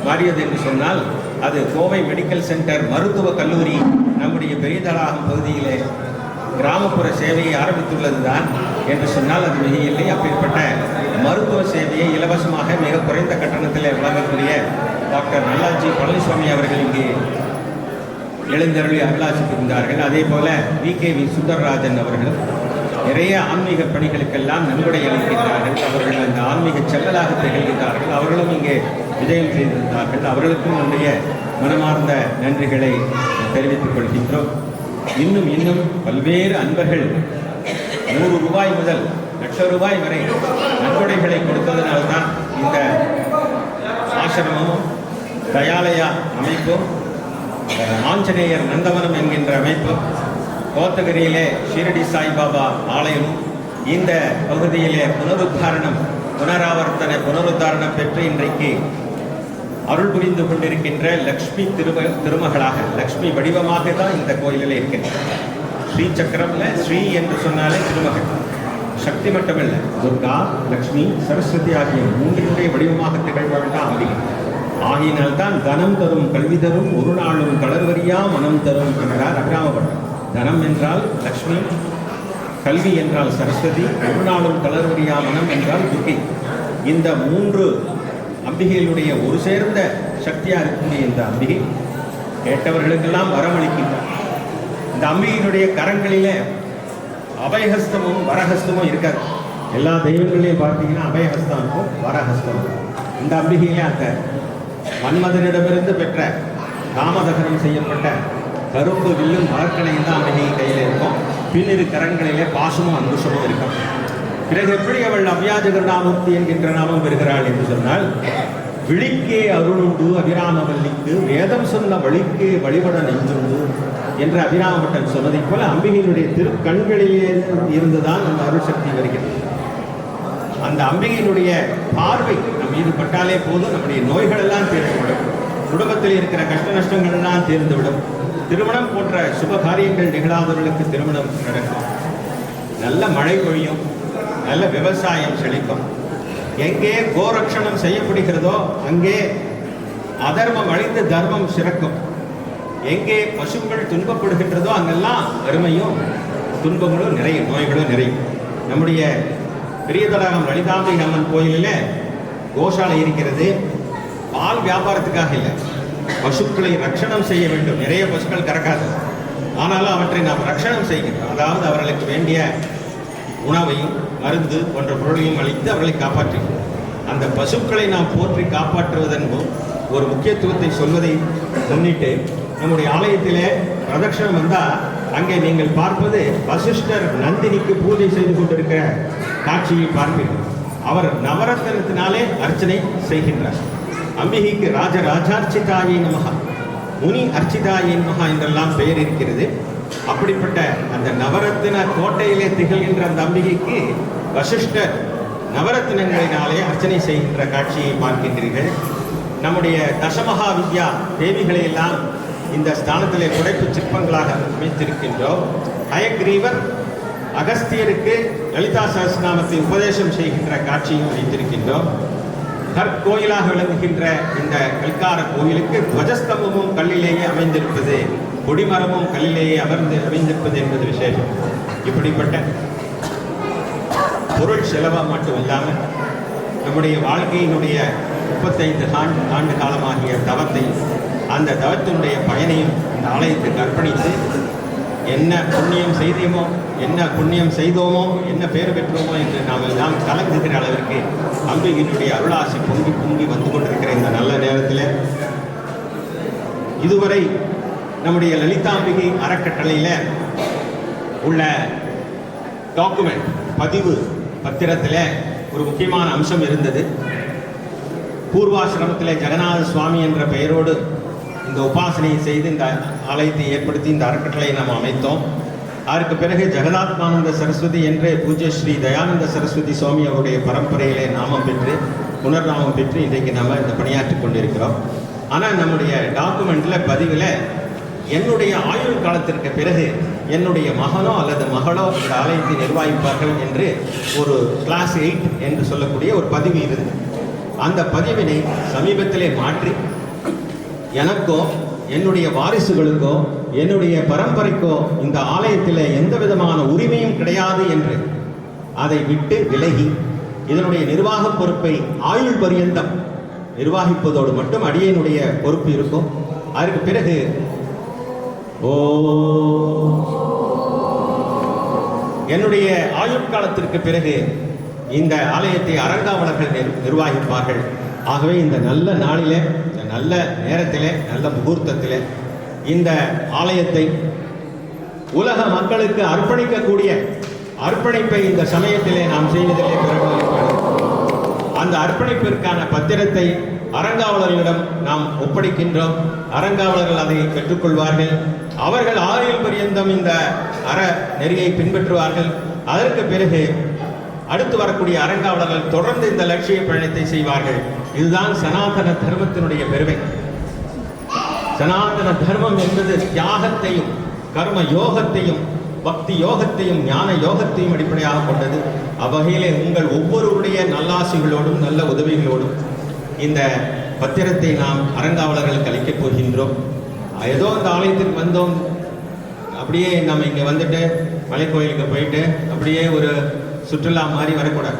[SPEAKER 3] மாறியது என்று சொன்னால் அது கோவை மெடிக்கல் சென்டர் மருத்துவ கல்லூரி நம்முடைய பெரியதடாகம் பகுதியிலே கிராமப்புற சேவையை ஆரம்பித்துள்ளது தான் என்று சொன்னால் அது மிக இல்லை. அப்பேற்பட்ட மருத்துவ சேவையை இலவசமாக மிக குறைந்த கட்டணத்தில் வழங்கக்கூடிய டாக்டர் நல்லாஜி பழனிசுவாமி அவர்கள் இங்கே எழுந்தருளி அருளாசித்திருந்தார்கள். அதே போல VKV சுந்தரராஜன் அவர்கள் நிறைய ஆன்மீக பணிகளுக்கெல்லாம் நன்கொடை அளிக்கின்றார்கள். அவர்கள் அந்த ஆன்மீக செல்லலாக திகழ்கின்றார்கள். அவர்களும் இங்கே விஜயம் செய்திருந்தார்கள். அவர்களுக்கும் நம்முடைய மனமார்ந்த நன்றிகளை தெரிவித்துக் கொள்கின்றோம். இன்னும் பல்வேறு அன்பர்கள் 100 ரூபாய் முதல் ₹1,00,000 வரை நன்கொடைகளை கொடுத்ததனால்தான் இந்த ஆசிரமமும் தயாலயா அமைப்பும் ஆஞ்சநேயர் நந்தவனம் என்கின்ற அமைப்பும் கோத்தகிரியிலே ஷீரடி சாய்பாபா ஆலயமும் இந்த பகுதியிலே புனருத்தாரணம் பெற்று இன்றைக்கு அருள் புரிந்து கொண்டிருக்கின்ற லக்ஷ்மி திருமகளாக லக்ஷ்மி வடிவமாக தான் இந்த கோயிலில் இருக்கின்றது. ஸ்ரீ சக்கரம்ல ஸ்ரீ என்று சொன்னாலே திருமகள், சக்தி மட்டுமல்ல, துர்கா, லக்ஷ்மி, சரஸ்வதி ஆகிய மூன்றினுடைய வடிவமாக திகழ்வாள் தான் அம்பிகை. ஆகியினால்தான் தனம் தரும் கல்வி தரும் ஒரு நாளும் தளர்வரியா மனம் தரும் என்கிறார் அபிராமபட்டர். தனம் என்றால் லக்ஷ்மி, கல்வி என்றால் சரஸ்வதி, ஒரு நாளும் தளர்வரியா மனம் என்றால் துர்கை. இந்த 3 அம்பிகைகளுடைய ஒரு சேர்ந்த சக்தியாக இருக்கக்கூடிய இந்த அம்பிகை கேட்டவர்களுக்கெல்லாம் வரமளிக்கின்றார். இந்த அம்பிகையினுடைய கரங்களிலே அபயஹஸ்தமும் வரஹஸ்தமும் இருக்காது. எல்லா தெய்வங்களையும் பார்த்தீங்கன்னா அபயஹஸ்தம் இருக்கும், வரஹஸ்தம் இருக்கும். இந்த அம்பிகையிலே அந்த மன்மதனிடமிருந்து பெற்ற காமதகனம் செய்யப்பட்ட கருப்பு வில்லும் மலர்கனையும் தான் அம்பிகை கையில் இருக்கும். பின்னிரு கரங்களிலே பாசமும் அங்குஷமும் இருக்கும். பிறகு எப்படி அவள் அவ்யாஜகர்ணாமூர்த்தி என்கின்ற நாமம் பெறுகிறாள் என்று சொன்னால், விழிக்கே அருளுண்டு அபிராமவல்லிக்கு வேதம் சொன்ன வழிக்கே வழிபட நெஞ்சுண்டு என்று அபிராமபட்டன் சொன்னதை போல அம்பிகையினுடைய திருக்கண்களிலே இருந்துதான் அந்த அருள் சக்தி வருகிறது. அந்த அம்பிகையினுடைய பார்வை நம் மீது பட்டாலே போதும், நம்முடைய நோய்கள் எல்லாம் தீர்ந்துவிடும், குடும்பத்தில் இருக்கிற கஷ்ட நஷ்டங்கள் எல்லாம் தீர்ந்துவிடும். திருமணம் போன்ற சுப காரியங்கள் நிகழாதவர்களுக்கு திருமணம் நடக்கும், நல்ல மழை பொழியும், நல்ல விவசாயம் செழிக்கும். எங்கே கோரக்ஷணம் செய்யப்படுகிறதோ அங்கே அதர்மம் அழிந்து தர்மம் சிறக்கும். எங்கே பசுக்கள் துன்பப்படுகின்றதோ அங்கெல்லாம் வறுமையும் துன்பங்களும் நிறையும், நோய்களும் நிறையும். நம்முடைய பெரியதடாகம் லலிதாம்பிகை அம்மன் கோயிலில் கோஷாலை இருக்கிறது. பால் வியாபாரத்துக்காக இல்லை, பசுக்களை ரட்சணம் செய்ய வேண்டும். நிறைய பசுக்கள் கறக்காது, ஆனாலும் அவற்றை நாம் ரட்சணம் செய்கின்றோம். அதாவது அவர்களுக்கு வேண்டிய உணவையும் மருந்து போன்ற பொருளையும் அளித்து அவர்களை காப்பாற்றுகிறோம். அந்த பசுக்களை நாம் போற்றி காப்பாற்றுவதன் ஒரு முக்கியத்துவத்தை சொல்வதை முன்னிட்டு நம்முடைய ஆலயத்திலே பிரதட்சணம் வந்தால் அங்கே நீங்கள் பார்ப்பது வசிஷ்டர் நந்தினிக்கு பூஜை செய்து கொண்டிருக்கிற காட்சியை பார்ப்பீர்கள். அவர் நவரத்னத்தினாலே அர்ச்சனை செய்கின்றார். அம்பிகைக்கு ராஜராஜார்ச்சிதாயை நமகா, முனி அர்ச்சிதாயை நமகா என்றெல்லாம் பெயர் இருக்கிறது. அப்படிப்பட்ட அந்த நவரத்தின கோட்டையிலே திகழ்கின்ற அந்த அம்பிகைக்கு வசிஷ்டர் நவரத்தினங்களினாலே அர்ச்சனை செய்கின்ற காட்சியை பார்க்கின்றீர்கள். நம்முடைய தசமகா வித்யா தேவிகளை எல்லாம் இந்த ஸ்தானத்திலே புடைப்பு சிற்பங்களாக அமைத்திருக்கின்றோம். ஹயக்ரீவர் அகஸ்தியருக்கு லலிதா சஹஸ்ரநாமத்தை உபதேசம் செய்கின்ற காட்சியும் வைத்திருக்கின்றோம். கற்கோயிலாக விளங்குகின்ற இந்த கல்கார கோயிலுக்கு துவஜஸ்தம்பமும் கல்லிலேயே அமைந்திருப்பது, கொடிமரமும் கல்லிலேயே அமைந்திருப்பது என்பது விசேஷம். இப்படிப்பட்ட பொருள் செலவாக மட்டும் இல்லாமல் நம்முடைய வாழ்க்கையினுடைய 35 ஆண்டு காலமாகிய தவத்தை, அந்த தவத்தினுடைய பயனையும் இந்த ஆலயத்துக்கு அர்ப்பணித்து என்ன புண்ணியம் செய்தோமோ என்ன பேர் பெற்றோமோ என்று நாம் எல்லாம் கலங்குகிற அளவிற்கு அம்பிகையினுடைய அருளாசி பொங்கி வந்து கொண்டிருக்கிற இந்த நல்ல நேரத்தில் இதுவரை நம்முடைய லலிதாம்பிகை அறக்கட்டளையில் உள்ள டாக்குமெண்ட் பதிவு பத்திரத்தில் ஒரு முக்கியமான அம்சம் இருந்தது. பூர்வாசிரமத்தில் ஜெகநாத சுவாமி என்ற பெயரோடு இந்த உபாசனையை செய்து இந்த ஆலயத்தை ஏற்படுத்தி இந்த அறக்கட்டளையை நாம் அமைத்தோம். அதற்கு பிறகு ஜெகதாத்மானந்த சரஸ்வதி என்ற பூஜ்ய ஸ்ரீ தயானந்த சரஸ்வதி சுவாமி அவருடைய பரம்பரையிலே நாமம் பெற்று புனர்நாமம் பெற்று இன்றைக்கு நம்ம இந்த பணியாற்றி கொண்டிருக்கிறோம். ஆனால் நம்முடைய டாக்குமெண்ட்டில் பதிவில் என்னுடைய ஆயுள் காலத்திற்கு பிறகு என்னுடைய மகனோ அல்லது மகளோ இந்த ஆலயத்தை நிர்வகிப்பார்கள் என்று ஒரு கிளாஸ் 8 என்று சொல்லக்கூடிய ஒரு பதிவு இருந்தது. அந்த பதிவினை சமீபத்திலே மாற்றி எனக்கோ என்னுடைய வாரிசுகளுக்கோ என்னுடைய பரம்பரைக்கோ இந்த ஆலயத்தில் எந்த விதமான உரிமையும் கிடையாது என்று அதை விட்டு விலகி இதனுடைய நிர்வாக பொறுப்பை ஆயுள் பரியந்தம் நிர்வாகிப்பதோடு மட்டும் அடியனுடைய பொறுப்பு இருக்கும். அதற்கு பிறகு என்னுடைய ஆயுட்காலத்திற்கு பிறகு இந்த ஆலயத்தை அறங்காவலர்கள் நிர்வகிப்பார்கள். ஆகவே இந்த நல்ல நாளிலே, இந்த நல்ல நேரத்திலே, நல்ல முகூர்த்தத்திலே இந்த ஆலயத்தை உலக மக்களுக்கு அர்ப்பணிக்கக்கூடிய அர்ப்பணிப்பை இந்த சமயத்திலே நாம் செய்வதிலே பிறகு அந்த அர்ப்பணிப்பிற்கான பத்திரத்தை அறங்காவலர்களிடம் நாம் ஒப்படைக்கின்றோம். அறங்காவலர்கள் அதை பெற்றுக்கொள்வார்கள். அவர்கள் ஆயுள் பரியந்தம் இந்த அற நெறியை பின்பற்றுவார்கள். அதற்கு பிறகு அடுத்து வரக்கூடிய அறங்காவலர்கள் தொடர்ந்து இந்த லட்சிய பயணத்தை செய்வார்கள். இதுதான் சனாதன தர்மத்தினுடைய பெருமை. சனாதன தர்மம் என்பது தியாகத்தையும் கர்ம யோகத்தையும் பக்தி யோகத்தையும் ஞான யோகத்தையும் அடிப்படையாக கொண்டது. அவ்வகையிலே உங்கள் ஒவ்வொருவருடைய நல்லாசிகளோடும் நல்ல உதவிகளோடும் இந்த பத்திரத்தை நாம் அறங்காவலர்களுக்கு அளிக்கப் போகின்றோம். ஏதோ இந்த ஆலயத்துக்கு வந்தோம், அப்படியே நம்ம இங்கே வந்துட்டு மலைக்கோயிலுக்கு போயிட்டு அப்படியே ஒரு சுற்றுலா மாதிரி வரக்கூடாது.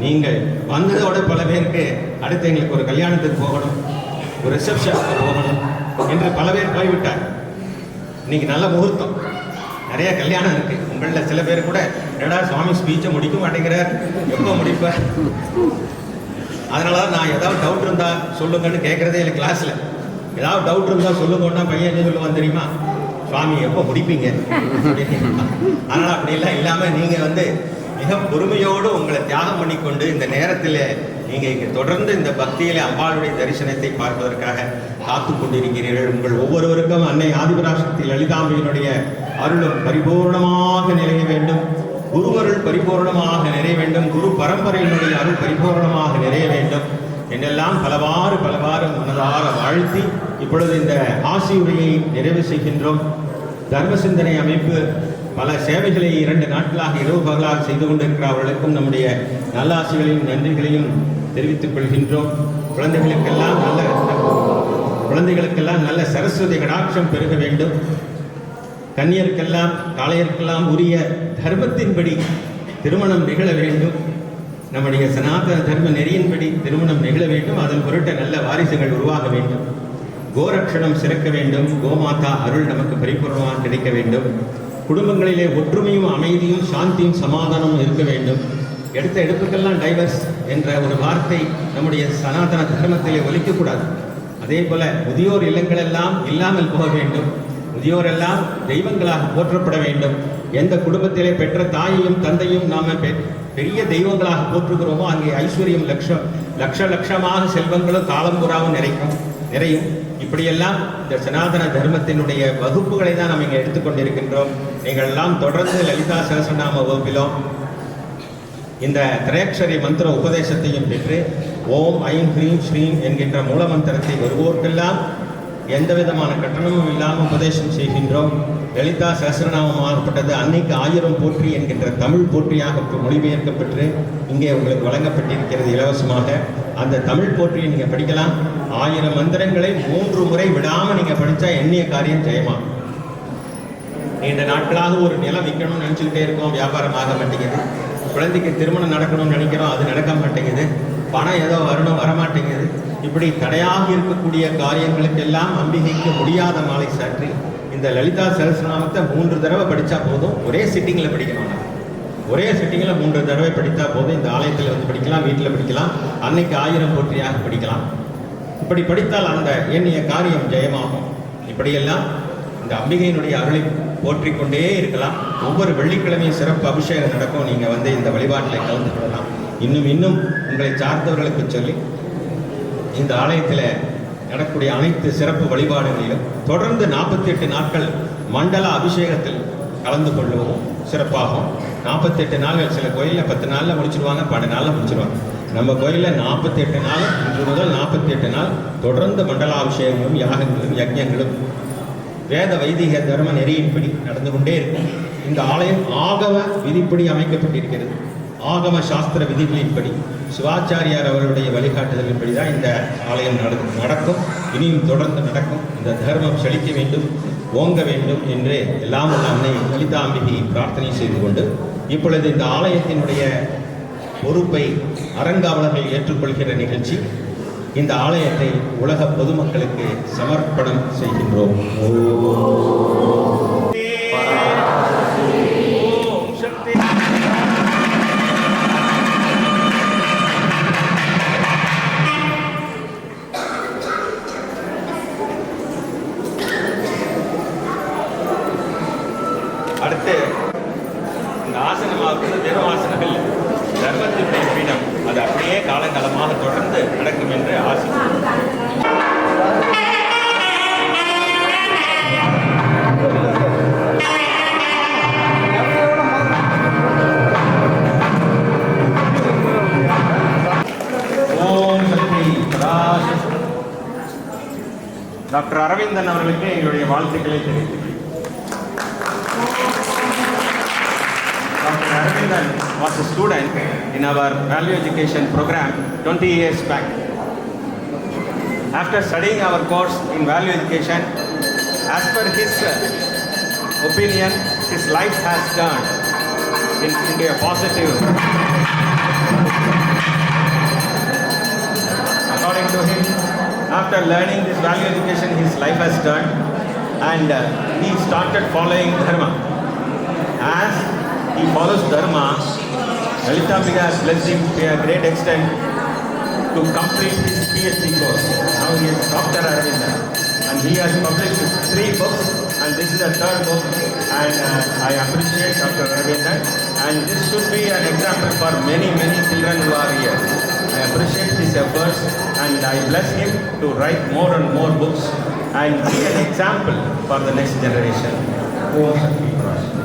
[SPEAKER 3] நீங்கள் வந்ததோட பல பேருக்கு அடுத்து எங்களுக்கு ஒரு கல்யாணத்துக்கு போகணும், ஒரு ரிசப்ஷனுக்கு போகணும் என்று பல பேர் போய்விட்டார். இன்னைக்கு நல்ல முகூர்த்தம், நிறைய கல்யாணம் இருக்கு. உங்களில் சில பேர் கூட ஏடா சுவாமி ஸ்பீச்சை முடிக்க மாட்டேங்கிறார், எப்போ முடிப்பார்? அதனால தான் நான் ஏதாவது டவுட் இருந்தால் சொல்லுங்கன்னு கேட்குறதே இல்லை. கிளாஸில் ஏதாவது டவுட் இருந்தால் சொல்லுங்கன்னா பையன் என்ன சொல்லுவான் தெரியுமா? சுவாமி எப்போ முடிப்பீங்க? அதனால் அப்படிலாம் இல்லாமல் நீங்கள் மிக பொறுமையோடு உங்களை தியாகம் பண்ணிக்கொண்டு இந்த நேரத்தில் நீங்கள் இங்கே தொடர்ந்து இந்த பக்தியிலே அம்பாளுடைய தரிசனத்தை பார்ப்பதற்காக காத்து கொண்டிருக்கிறீர்கள். உங்கள் ஒவ்வொருவருக்கும் அன்னை ஆதிபராசக்தி லலிதாம்பியினுடைய அருளும் பரிபூர்ணமாக நிறைய வேண்டும். குருவருள் பரிபூர்ணமாக நிறைய வேண்டும். குரு பரம்பரையினுடைய அருள் பரிபூர்ணமாக நிறைய வேண்டும் என்றெல்லாம் பலவாறு மனதார வாழ்த்தி இப்பொழுது இந்த ஆசியுரையை நிறைவு செய்கின்றோம். தர்ம சிந்தனை அமைப்பு பல சேவைகளை 2 நாட்களாக இரவு பகலாக செய்து கொண்டிருக்கிறவர்களுக்கும் நம்முடைய நல்லாசிகளையும் நன்றிகளையும் தெரிவித்துக் கொள்கின்றோம். குழந்தைகளுக்கெல்லாம் நல்ல சரஸ்வதி கடாட்சம் பெருக வேண்டும். கன்னியருக்கெல்லாம் காளையருக்கெல்லாம் உரிய தர்மத்தின்படி திருமணம் நிகழ வேண்டும். நம்முடைய சனாதன தர்ம நெறியின்படி திருமணம் நிகழ வேண்டும். அதன் பொருட்டு நல்ல வாரிசுகள் உருவாக வேண்டும். கோரக்ஷணம் சிறக்க வேண்டும். கோமாதா அருள் நமக்கு பரிபூர்ணமாக கிடைக்க வேண்டும். குடும்பங்களிலே ஒற்றுமையும் அமைதியும் சாந்தியும் சமாதானமும் இருக்க வேண்டும். எடுத்த எடுப்புக்கெல்லாம் டைவர்ஸ் என்ற ஒரு வார்த்தை நம்முடைய சனாதன தர்மத்திலே ஒலிக்கக்கூடாது. அதே போல முதியோர் இல்லங்களெல்லாம் இல்லாமல் போக வேண்டும். முதியோரெல்லாம் தெய்வங்களாக போற்றப்பட வேண்டும். எந்த குடும்பத்திலே பெற்ற தாயையும் தந்தையும் நாம் பெரிய தெய்வங்களாக போற்றுகிறோமோ அங்கே ஐஸ்வர்யம் லட்சமாக செல்வங்களும் காலம்புறாவும் நிறையும். இப்படியெல்லாம் இந்த சனாதன தர்மத்தினுடைய வகுப்புகளை தான் நாம் இங்கே எடுத்துக்கொண்டிருக்கின்றோம். நீங்கள் எல்லாம் தொடர்ந்து லலிதா சஹஸ்ரநாம வகுப்பிலும் இந்த திரையக்ஷரி மந்திர உபதேசத்தையும் பெற்று ஓம் ஐம் ஹ்ரீம் ஸ்ரீம் என்கின்ற மூலமந்திரத்தை வருவோர்க்கெல்லாம் எந்த விதமான கட்டணமும் இல்லாமல் உபதேசம் செய்கின்றோம். லலிதா சஹஸ்ரநாமமாகப்பட்டது அன்னைக்கு 1000 போற்றி என்கின்ற தமிழ் போற்றியாக மொழிபெயர்க்கப்பட்டு இங்கே உங்களுக்கு வழங்கப்பட்டிருக்கிறது இலவசமாக. அந்த தமிழ் போற்றியை நீங்கள் படிக்கலாம். 1000 மந்திரங்களை 3 முறை விடாமல் நீங்கள் படித்தா எண்ணிய காரியம் ஜெயமாகும். நீண்ட நாட்களாக ஒரு நிலம் விற்கணும்னு நினச்சிக்கிட்டே இருக்கோம், வியாபாரம் ஆக மாட்டேங்குது. குழந்தைக்கு திருமணம் நடக்கணும்னு நினைக்கிறோம், அது நடக்க மாட்டேங்குது. பணம் ஏதோ வரணும், வரமாட்டேங்குது. இப்படி தடையாக இருக்கக்கூடிய காரியங்களுக்கெல்லாம் அம்பிகைக்கு முடியாத மாலை சாற்றி இந்த லலிதா சஹஸ்ரநாமத்தை 3 தடவை படித்தா போதும். ஒரே சிட்டிங்கில் படிக்கணும். ஒரே சிட்டிங்கில் 3 தடவை படித்தா போதும். இந்த ஆலயத்தில் வந்து படிக்கலாம், வீட்டில் படிக்கலாம், அன்னைக்கு 1000 போற்றியாக படிக்கலாம். இப்படி படித்தால் அந்த எண்ணிய காரியம் ஜெயமாகும். இப்படியெல்லாம் இந்த அம்பிகையினுடைய அருளை போற்றிக்கொண்டே இருக்கலாம். ஒவ்வொரு வெள்ளிக்கிழமையும் சிறப்பு அபிஷேகம் நடக்கும். நீங்கள் வந்து இந்த வழிபாட்டில் கலந்து கொள்ளலாம். இன்னும் உங்களை சார்ந்தவர்களுக்கு சொல்லி இந்த ஆலயத்தில் நடக்கக்கூடிய அனைத்து சிறப்பு வழிபாடுகளிலும் தொடர்ந்து 48 நாட்கள் மண்டல அபிஷேகத்தில் கலந்து கொள்வதும் சிறப்பாகும். 48 நாள்கள், சில கோயிலில் 10 நாளில் முடிச்சிருவாங்க, 12 நாளில் முடிச்சிருவாங்க. நம்ம கோயிலில் 48 நாள், இன்று முதல் 48 நாள் தொடர்ந்து மண்டலாபிஷேகங்களும் யாகங்களும் யஜ்ஞங்களும் வேத வைதிக தர்ம நெறியின்படி நடந்து கொண்டே இருக்கும். இந்த ஆலயம் ஆகம விதிப்படி அமைக்கப்பட்டிருக்கிறது. ஆகம சாஸ்திர விதிகளின்படி சிவாச்சாரியார் அவர்களுடைய வழிகாட்டுதலின்படி தான் இந்த ஆலயம் நடக்கும். இனியும் தொடர்ந்து நடக்கும். இந்த தர்மம் செழிக்க வேண்டும், ஓங்க வேண்டும் என்று எல்லாம் உள்ள அன்னை லலிதாம்பிகை பிரார்த்தனை செய்து கொண்டு இப்பொழுது இந்த ஆலயத்தினுடைய பொறுப்பை அறங்காவலர்கள் ஏற்றுக்கொள்கிற நிகழ்ச்சி. இந்த ஆலயத்தை உலக பொதுமக்களுக்கு சமர்ப்பணம் செய்கின்றோம். அடுத்து இந்த ஆசனமாகிறது வெறும் ஆசனங்கள் தர்மத்தினுடைய பீடம். அது அப்படியே காலங்காலமாக தொடர்ந்து நடக்கும் என்று ஆசிக்கிறேன். ஓம் சக்தி டாக்டர் அரவிந்தன் அவர்களுக்கு எங்களுடைய வாழ்த்துக்களை தெரிவித்துள்ளேன். Dr. Aravindan was a student in our value education program 20 years back. After studying our course in value education, as per his opinion, his life has turned into a positive. According to him, after learning this value education, his life has turned and he started following dharma. As he follows dharma, Lalitambika has blessed him to a great extent to complete his PhD course. Now he is Dr. Aravindan and he has published 3 books and this is the 3rd book, and I appreciate Dr. Aravindan, and this should be an example for many children who are here. I appreciate his efforts and I bless him to write more and more books and be an example for the next generation. Om Shakti Prakash.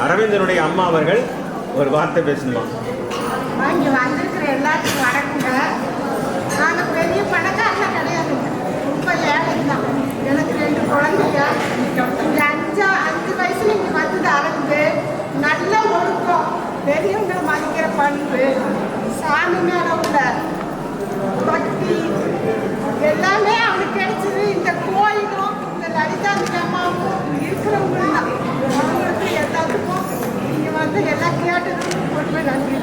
[SPEAKER 3] அரவிந்தனுடைய அம்மா அவர்கள் ஒரு வார்த்தை பேசணுமா?
[SPEAKER 4] இங்கே வந்திருக்கிற எல்லாத்துக்கும் வணக்கங்க. நான் பெரிய பணக்காரலாம் கிடையாதுங்க, ரொம்ப ஏழை தான். எனக்கு 2 குழந்தைங்க. இங்கே 5 வயசுல இங்கே வந்தது அரவிந்து. நல்ல ஒழுக்கம், பெரியவங்களை மதிக்கிற பண்பு, சாமி மேல உள்ள பக்தி எல்லாமே அவனுக்கு கிடைச்சது. இந்த கோயிலும் இந்த லலிதாம்பிகை அம்மாவும் இருக்கிறவங்க தான். அவங்களுக்கு எல்லாத்துக்கும் நீங்கள் வந்து எல்லாம் கேட்டதுக்கு பொறுமை நன்றி.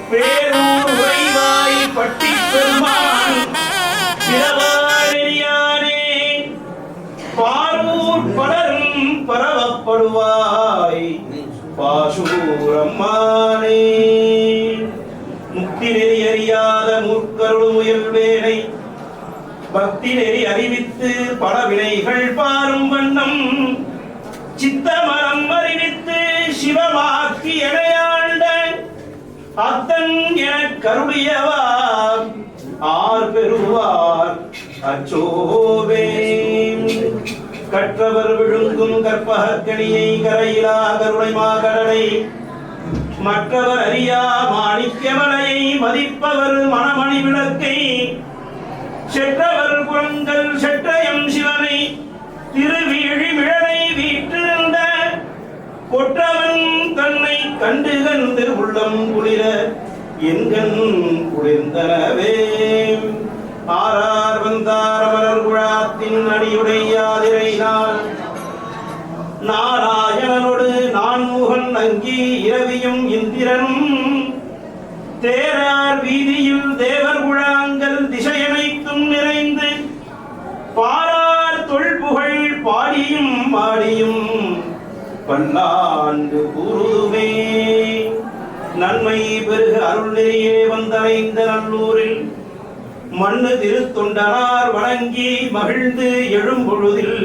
[SPEAKER 5] பேரூர் உறைவாய் பட்டி பெருமான் பிறவாரியானே பாரூர் பலரும் பரவப்படுவாய் பாசூரம்மானே முக்தி நெறி அறியாத மூர்க்கருள் முயல் வேலை பக்தி நெறி அறிவித்து பல வினைகள் பாரும் வண்ணம் சித்தமரம் அறிவித்து சிவமாக்கி எனையாண்ட அத்தன் என கருளியவா ஆர் பெறுவார் அச்சோவே கற்றவர் விழுங்கும் கற்பகக்கணியை கரையிலா கருணை மாகடலை மற்றவர் அறியா மாணிக்கமலையை மதிப்பவர் மணமணி விளக்கை செற்றவர் குரங்கள் செற்றயம் சிவனை திருவிழி மிழனை வீற்றிருந்த கொற்றவன் தன்னை கண்டு கண்டு உள்ளம் குளிர என்கண் குளிர்ந்தனவே ஆரார் வந்தார் அமரர் குழாத்தின் அடியுடையாதிரைனால் நாராயணனோடு நான்முகன் அங்கி இரவியும் இந்திரனும் தேரார் வீதியில் தேவர் குழாங்கள் திசையனைத்தும் நிறைந்து பாரார் தொல்புகழ் பாடியும் மாடியும் பல்லாண்டு கூறுதுமே நன்மை பெருக அருள் நெறியே வந்தடைந்த நல்லூரில் மண்ணு திருத்தொண்டனார் வணங்கி மகிழ்ந்து எழும்பொழுதில்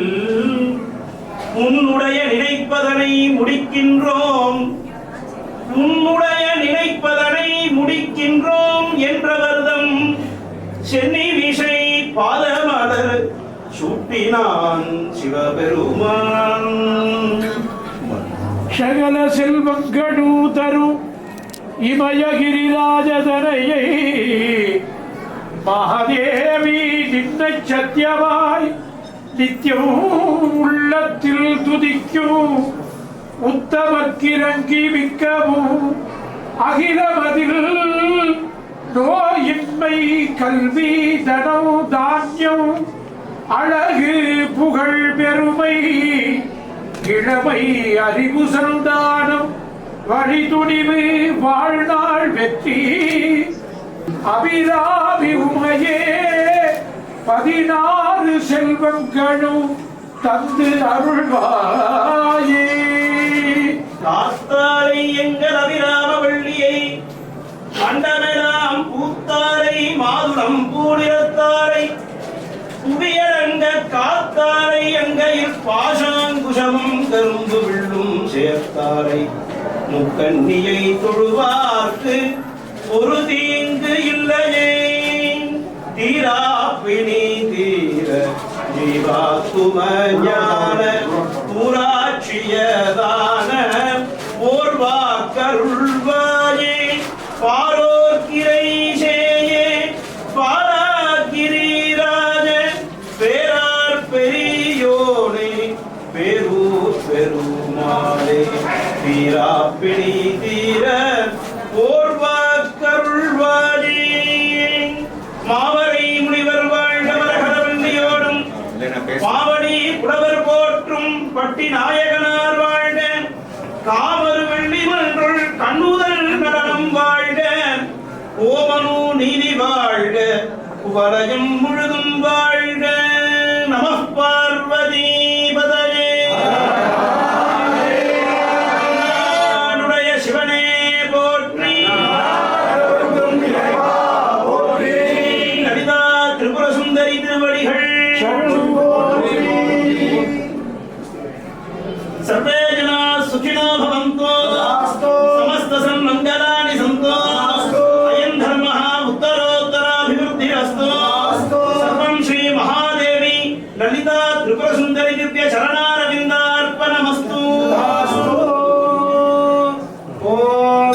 [SPEAKER 5] உன்னுடைய நினைப்பதனை முடிக்கின்றோம் உன்னுடைய நினைப்பதனை முடிக்கின்றோம் என்றவர்தம் சென்னி விஷை பாதமலர் சூட்டினான் சிவபெருமான்
[SPEAKER 6] சகல செல்வங்களு தரும் இமயகிரிராஜதனையை மகாதேவி நின்ன சத்தியமாய் நித்தியம் உள்ளத்தில் துதிக்கும் உத்தமக்கிறங்கி மிக்கவும் அகிலமதில் நோயின்மை கல்வி தனம் தானியம் அழகு புகழ் பெருமை இளமை அறிவு சந்தானம் வழிதுணிவு வாழ்நாள் வெற்றி அபிராமி உமையே 16 செல்வங்களும் தந்து அருள்வாயே
[SPEAKER 5] காத்தாரை எங்கள் அபிராம வள்ளியை மண்டமெல்லாம் பூத்தாரை மாதுளம் பூடிரத்தாரை புவியரங்க காத்தாரை அங்கையில் பாசாங்குஷமும் கரும்பு விள்ளும் சேர்த்தாரை முக்கண்ணியை தொழுவார்க்கு ஒரு தீங்கு இல்லையே தீரா பிணி தீர ஜீவாத்தும ஞான பூராட்சியதான ஓர்வாக்கருள்வாயே பாரோக்கிரை சேயே பாராகிரிராஜ பேரார் பெரியோனே பெரூர் பெருமாளே தீரா பிணி தீர ஓர்வாக்கருள்வாயே மாவரை முனிவர் வாழ்க மரகதவண்டியோடும் மாவடி புலவர் போற்றும் பட்டி நாயகனார் வாழ்க காமரு வெள்ளி மன்றுள் கண்ணுதல் நடனம் வாழ்க ஓமனு நீதி வாழ்க குவலயம் முழுதும் வாழ்க நம பார்வதி பதயே சிவனே போற்றி லலிதா திரிபுர சுந்தரி திருவடிகள் सर्वे जना सुखिनो भवन्तु समस्त सन्मङ्गलानि सन्तु अयं धर्मः उत्तरोत्तराभिवृद्धिरस्तु सर्वं श्री महादेवी ललिता त्रिपुर सुन्दरी दिव्य चरणारविन्दार्पणमस्तु ओम